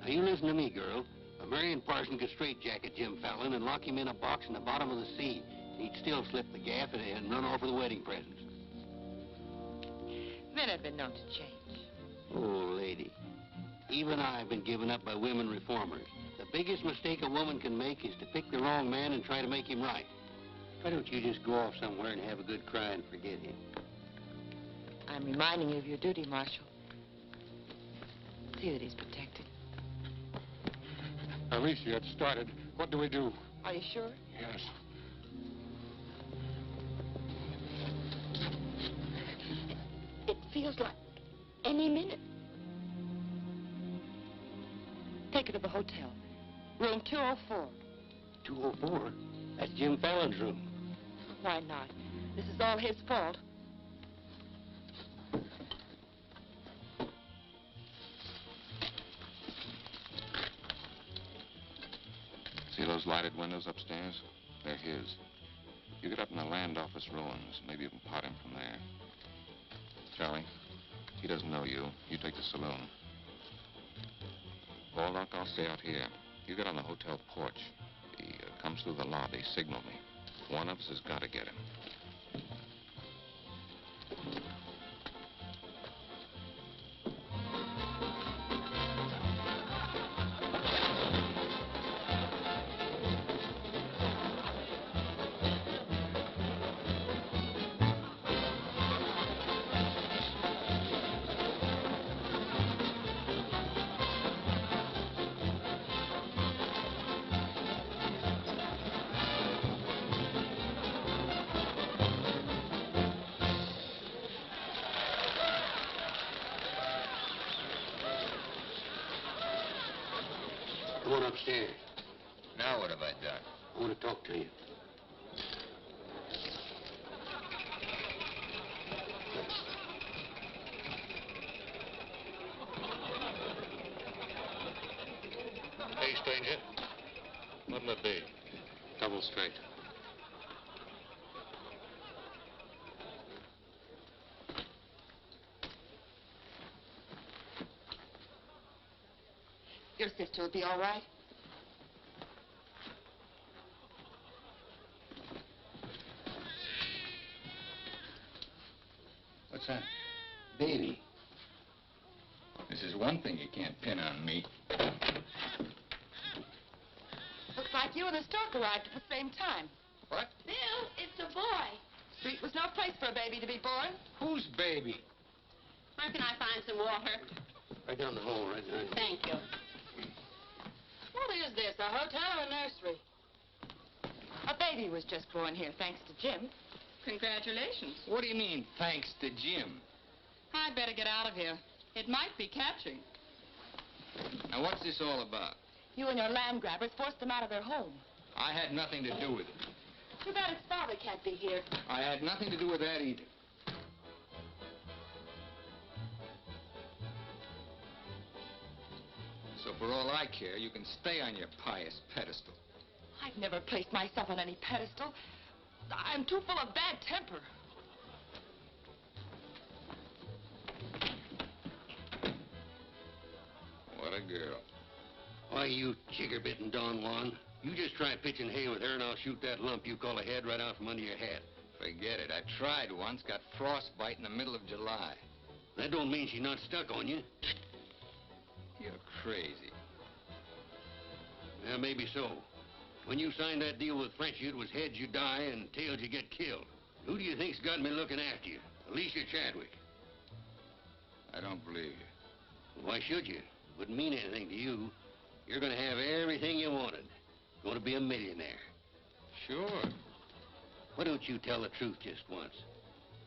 Now, you listen to me, girl. A Marion Parson could straitjacket Jim Fallon and lock him in a box in the bottom of the sea. He'd still slip the gap and run off with the wedding presents. Men have been known to change. Oh, lady. Even I've been given up by women reformers. The biggest mistake a woman can make is to pick the wrong man and try to make him right. Why don't you just go off somewhere and have a good cry and forget him? I'm reminding you of your duty, Marshal. See that he's protected. Alicia, it started. What do we do? Are you sure? Yes. It feels like any minute. Take her to the hotel. Room 204. 204? That's Jim Fallon's room. Why not? This is all his fault. See those lighted windows upstairs? They're his. You get up in the land office ruins. Maybe you can pot him from there. Charlie, he doesn't know you. You take the saloon. Baldock, I'll stay out here. You get on the hotel porch. He comes through the lobby. Signal me. One of us has got to get him. Come on upstairs. Now what have I done? I want to talk to you. Hey, stranger. What'll it be? Double straight. Your sister will be all right. What's that? Baby. This is one thing you can't pin on me. Looks like you and the stork arrived at the same time. What? Bill, it's a boy. Street was no place for a baby to be born. Whose baby? Where can I find some water? Right down the hall, right there. Thank you. What is this, a hotel or a nursery? A baby was just born here, thanks to Jim. Congratulations. What do you mean, thanks to Jim? I'd better get out of here. It might be catching. Now, what's this all about? You and your land grabbers forced them out of their home. I had nothing to do with it. Too bad his father can't be here. I had nothing to do with that either. So for all I care, you can stay on your pious pedestal. I've never placed myself on any pedestal. I'm too full of bad temper. What a girl. Why, you chigger-bitten Don Juan. You just try pitching hay with her, and I'll shoot that lump you call a head right out from under your hat. Forget it. I tried once, got frostbite in the middle of July. That don't mean she's not stuck on you. You're crazy. Yeah, maybe so. When you signed that deal with Frenchy, it was heads you die and tails you get killed. Who do you think's got me looking after you? Alicia Chadwick. I don't believe you. Why should you? Wouldn't mean anything to you. You're going to have everything you wanted. Going to be a millionaire. Sure. Why don't you tell the truth just once?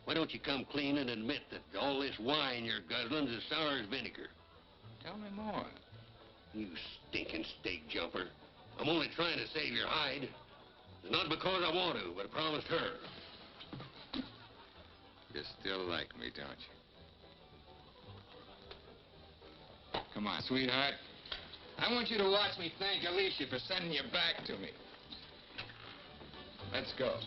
Why don't you come clean and admit that all this wine you're guzzling's as sour as vinegar? Tell me more. You stinking stake jumper. I'm only trying to save your hide. It's not because I want to, but I promised her. You still like me, don't you? Come on, sweetheart. I want you to watch me thank Alicia for sending you back to me. Let's go.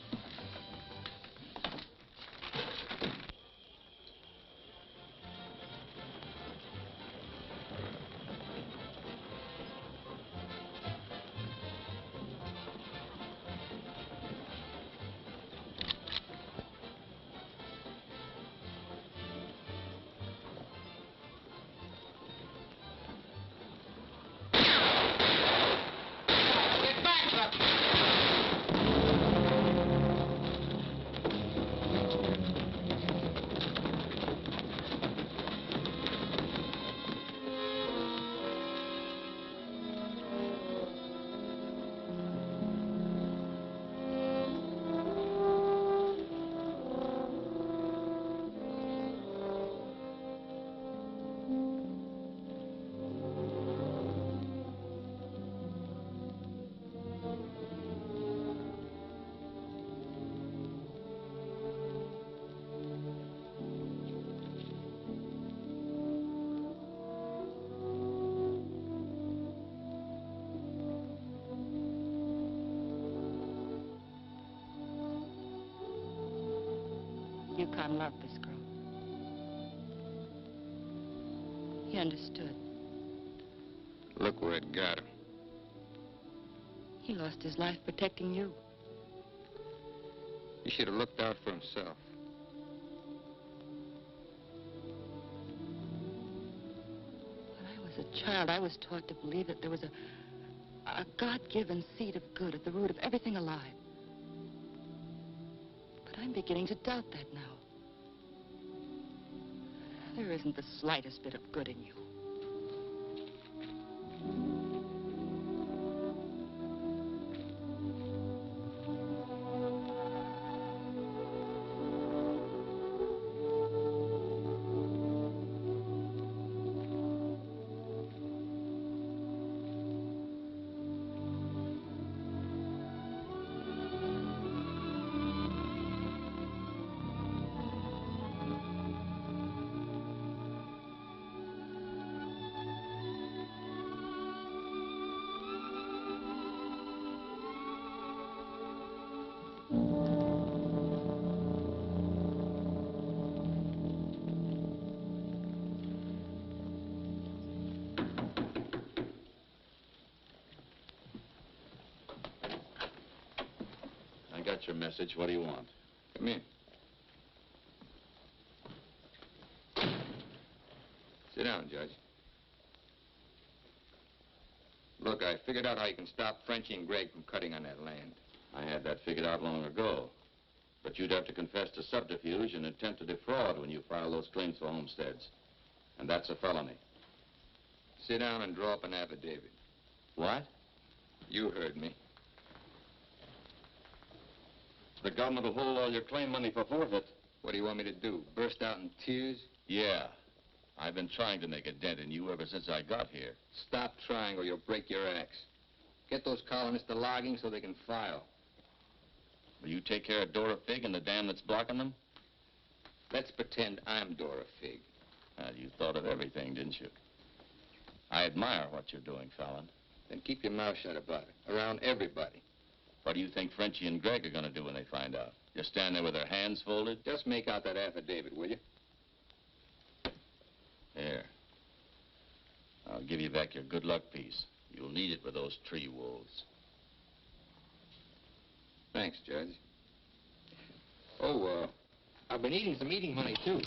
time loved this girl. He understood. Look where it got him. He lost his life protecting you. He should have looked out for himself. When I was a child, I was taught to believe that there was a God-given seed of good at the root of everything alive. But I'm beginning to doubt that now. There isn't the slightest bit of good in you. I got your message. What do you want? Come in. Sit down, Judge. Look, I figured out how you can stop Frenchie and Greg from cutting on that land. I had that figured out long ago. But you'd have to confess to subterfuge and attempt to defraud when you file those claims for homesteads. And that's a felony. Sit down and draw up an affidavit. What? You heard me. The government will hold all your claim money for forfeit. What do you want me to do? Burst out in tears? Yeah. I've been trying to make a dent in you ever since I got here. Stop trying or you'll break your axe. Get those colonists to logging so they can file. Will you take care of Dora Fig and the dam that's blocking them? Let's pretend I'm Dora Fig. You thought of everything, didn't you? I admire what you're doing, Fallon. Then keep your mouth shut about it, around everybody. What do you think Frenchie and Greg are going to do when they find out? Just stand there with their hands folded? Just make out that affidavit, will you? Here. I'll give you back your good luck piece. You'll need it with those tree wolves. Thanks, Judge. Oh, I've been eating some eating money, too.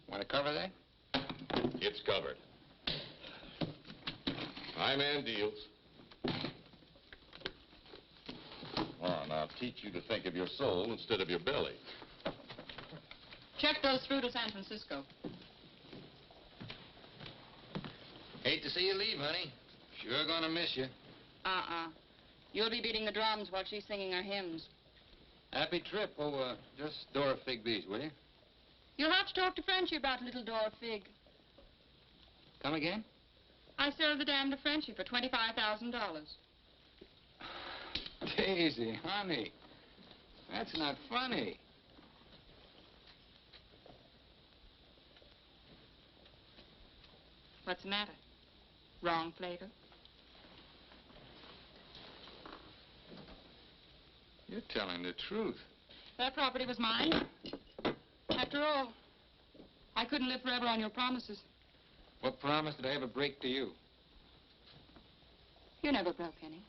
Want to cover that? It's covered. High man deals. Oh, now I'll teach you to think of your soul instead of your belly. Check those through to San Francisco. Hate to see you leave, honey. Sure gonna miss you. You'll be beating the drums while she's singing her hymns. Happy trip. Oh, just Dora Fig these, will you? You'll have to talk to Frenchie about little Dora Fig. Come again? I sold the dam to Frenchie for $25,000. Daisy, honey. That's not funny. What's the matter? Wrong flavor? You're telling the truth. That property was mine. After all, I couldn't live forever on your promises. What promise did I ever break to you? You never broke any.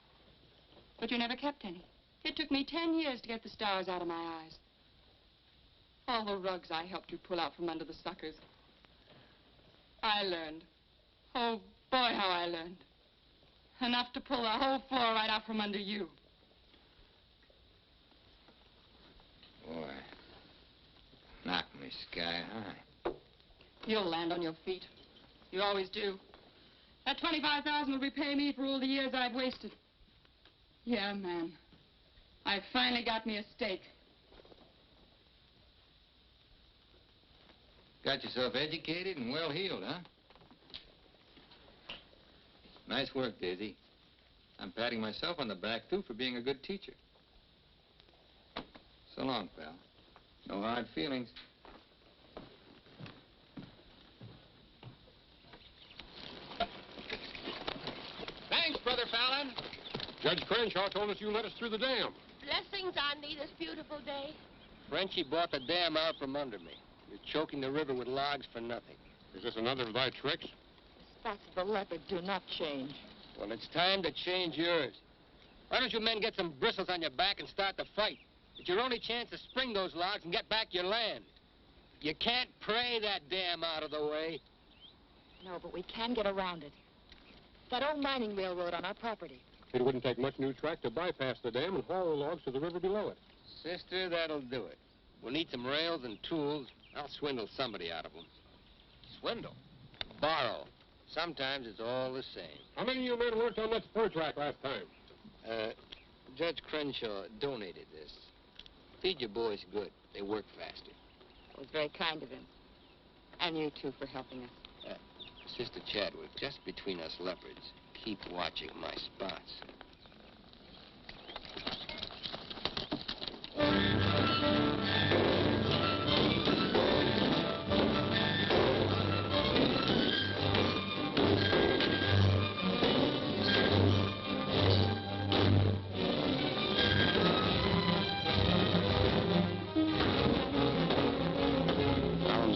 But you never kept any. It took me 10 years to get the stars out of my eyes. All the rugs I helped you pull out from under the suckers. I learned. Oh, boy, how I learned. Enough to pull the whole floor right out from under you. Boy, knock me sky high. You'll land on your feet. You always do. That $25,000 will repay me for all the years I've wasted. Yeah, man. I finally got me a stake. Got yourself educated and well-heeled, huh? Nice work, Daisy. I'm patting myself on the back, too, for being a good teacher. So long, pal. No hard feelings. Thanks, Brother Fallon. Judge Crenshaw told us you let us through the dam. Blessings on thee this beautiful day. Frenchie bought the dam out from under me. You're choking the river with logs for nothing. Is this another of thy tricks? The spots of the leopard do not change. Well, it's time to change yours. Why don't you men get some bristles on your back and start the fight? It's your only chance to spring those logs and get back your land. You can't pray that dam out of the way. No, but we can get around it. That old mining railroad on our property. It wouldn't take much new track to bypass the dam and haul the logs to the river below it. Sister, that'll do it. We'll need some rails and tools. I'll swindle somebody out of them. Swindle. Borrow. Sometimes it's all the same. How many of you men worked on that spur track last time? Judge Crenshaw donated this. Feed your boys good. They work faster. It was very kind of him. And you, too, for helping us. Sister Chadwick, just between us leopards, keep watching my spots.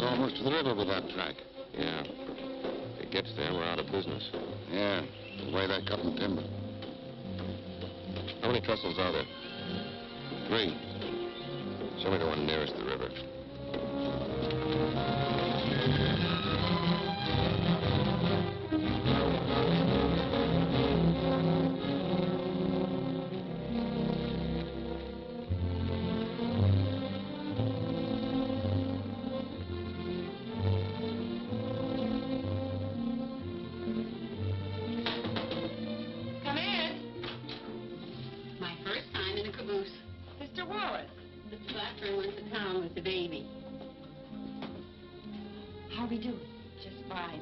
Almost to the river with that track. Yeah. If it gets there, we're out of business. Yeah, the way they're cutting timber. How many trestles are there? 3. Show me the one nearest the river. How we do? Just fine.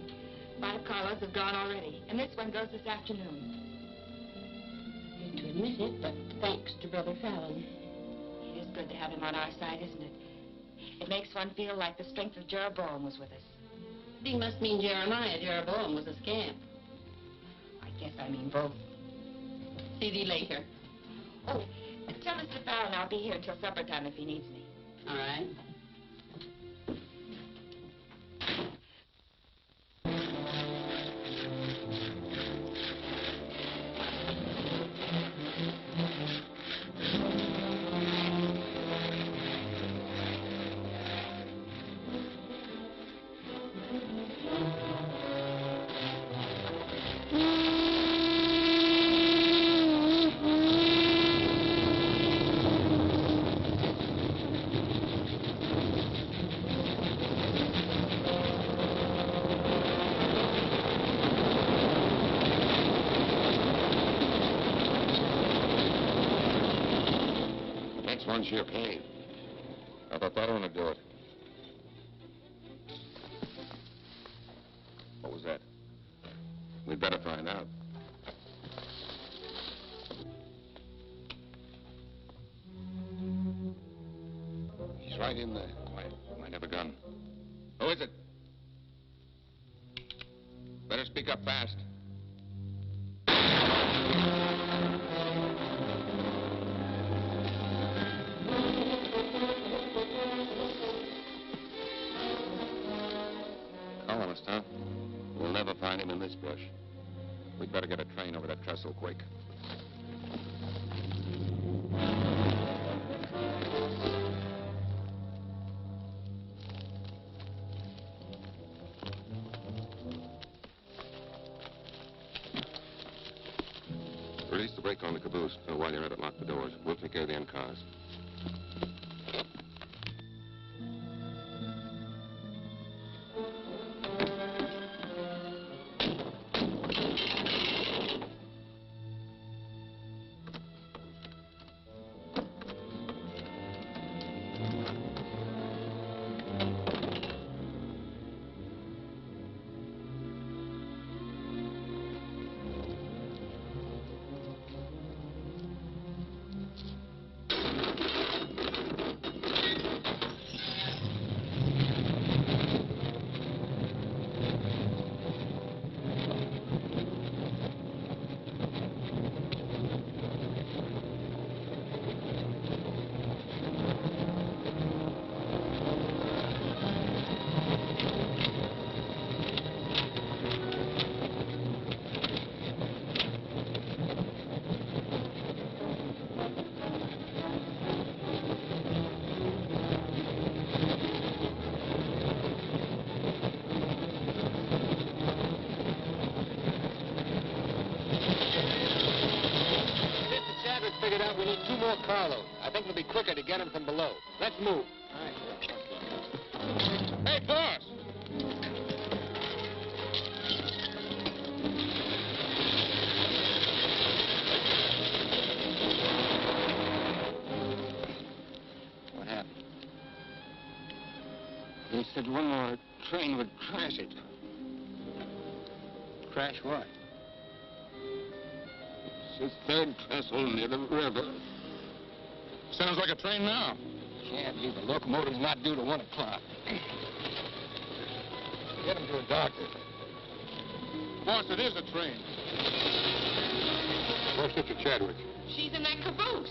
5 carloads have gone already, and this one goes this afternoon. Hate to admit it, but thanks to Brother Fallon. It is good to have him on our side, isn't it? It makes one feel like the strength of Jeroboam was with us. He must mean Jeremiah. Jeroboam was a scamp. I guess I mean both. See thee later. Oh, tell Mr. Fallon I'll be here until supper time if he needs me. All right. One's your cave. I thought that one would do it. What was that? We'd better find out. He's right in there. Might have a gun. Who is it? Better speak up fast. Colonist, huh? We'll never find him in this brush. We'd better get a train over that trestle quick. Release the brake on the caboose. While you're at it, lock the doors. We'll take care of the end cars. lower carload. I think it'll be quicker to get them from below. Let's move. Hey, boss! What happened? They said one more train would crash it. Crash what? It's the third trestle near the river. Sounds like a train now. Can't be. The locomotive's not due to 1 o'clock. Get him to a doctor. Boss, it is a train. Where's Sister Chadwick? She's in that caboose.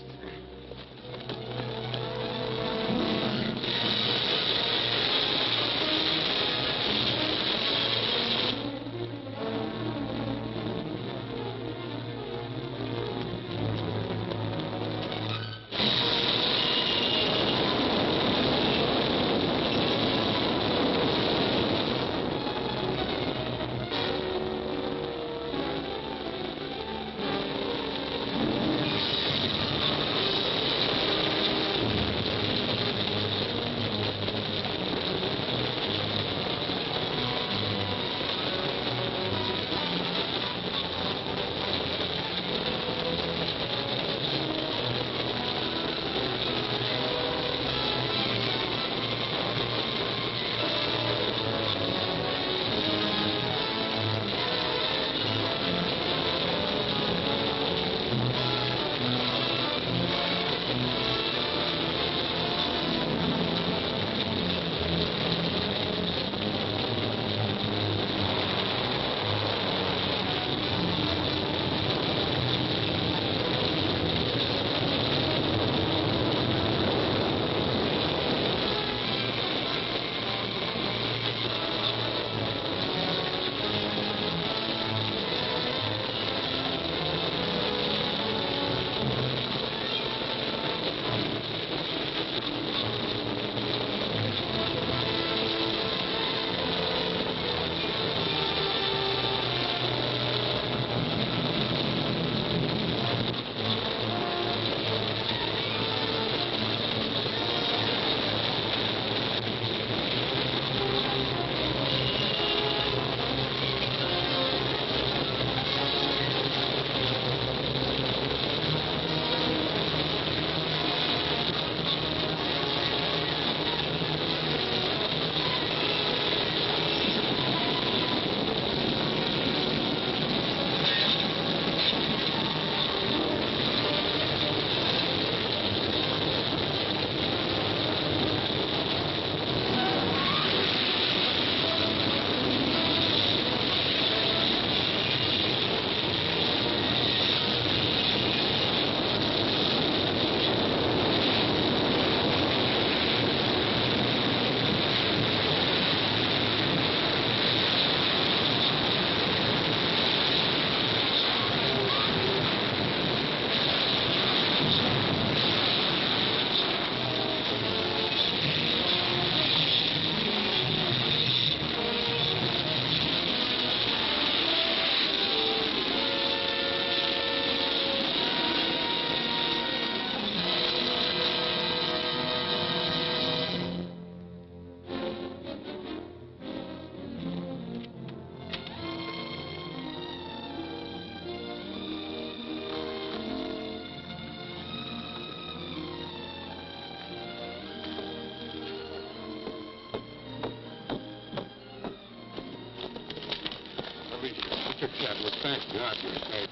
Chadwick, thank God you're safe.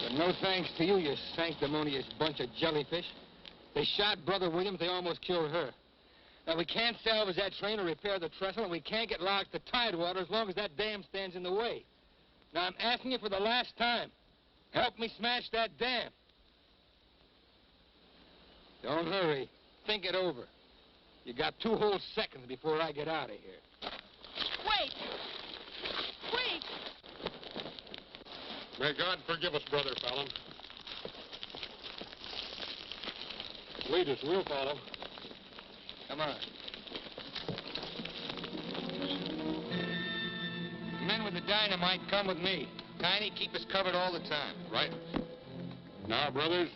But no thanks to you, you sanctimonious bunch of jellyfish. They shot Brother Williams, they almost killed her. Now, we can't salvage that train or repair the trestle, and we can't get locked to Tidewater as long as that dam stands in the way. Now, I'm asking you for the last time. Help me smash that dam. Don't hurry. Think it over. You got 2 whole seconds before I get out of here. Wait! Wait! May God forgive us, Brother Fallon. Lead us, we'll follow. Come on. The men with the dynamite come with me. Tiny, keep us covered all the time. Right. Now, brothers,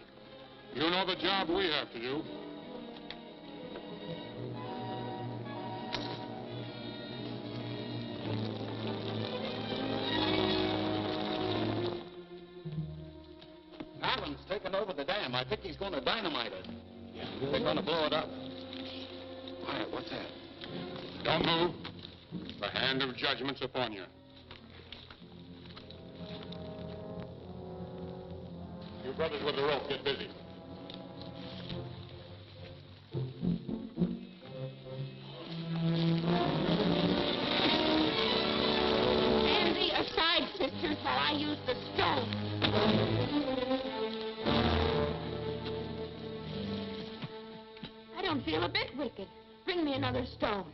You know the job we have to do. Fallon's taken over the dam. I think he's going to dynamite it. Yeah. They're going to blow it up. Quiet, what's that? Don't move. The hand of judgment's upon you. You brothers with the rope, get busy. Stand thee aside, sisters, while I use the stone. I don't feel a bit wicked. Bring me another stone.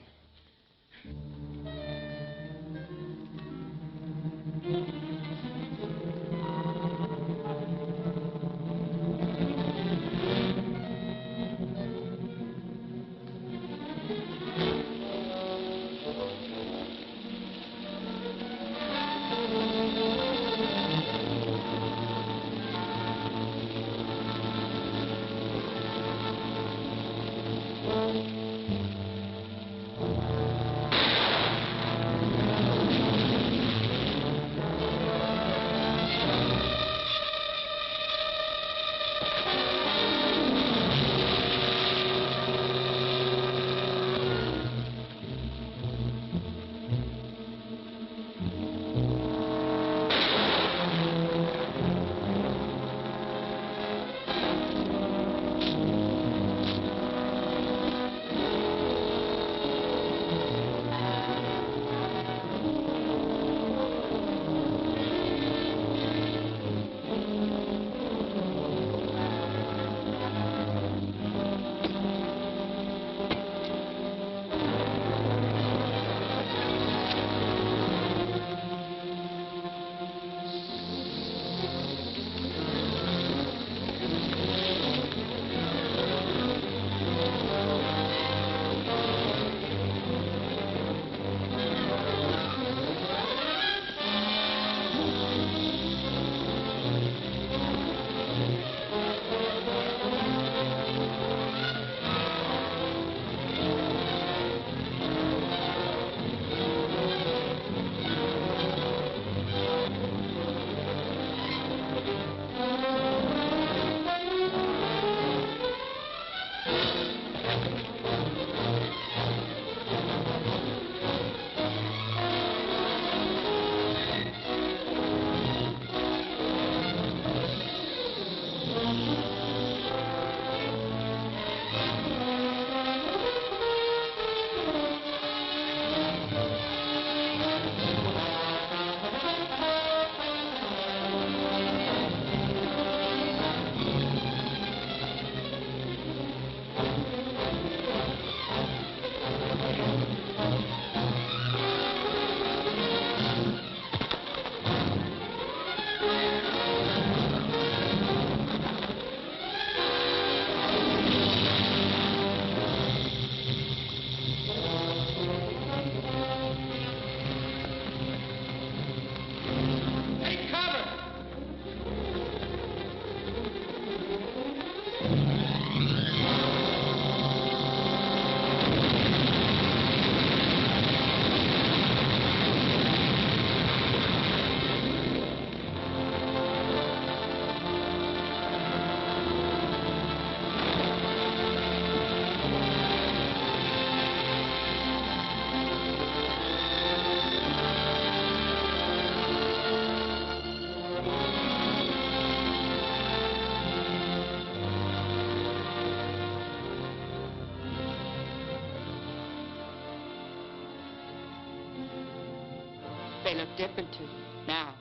They look different to you now.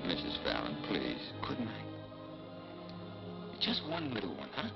Mrs. Fallon, please, good night. Just one little one, huh?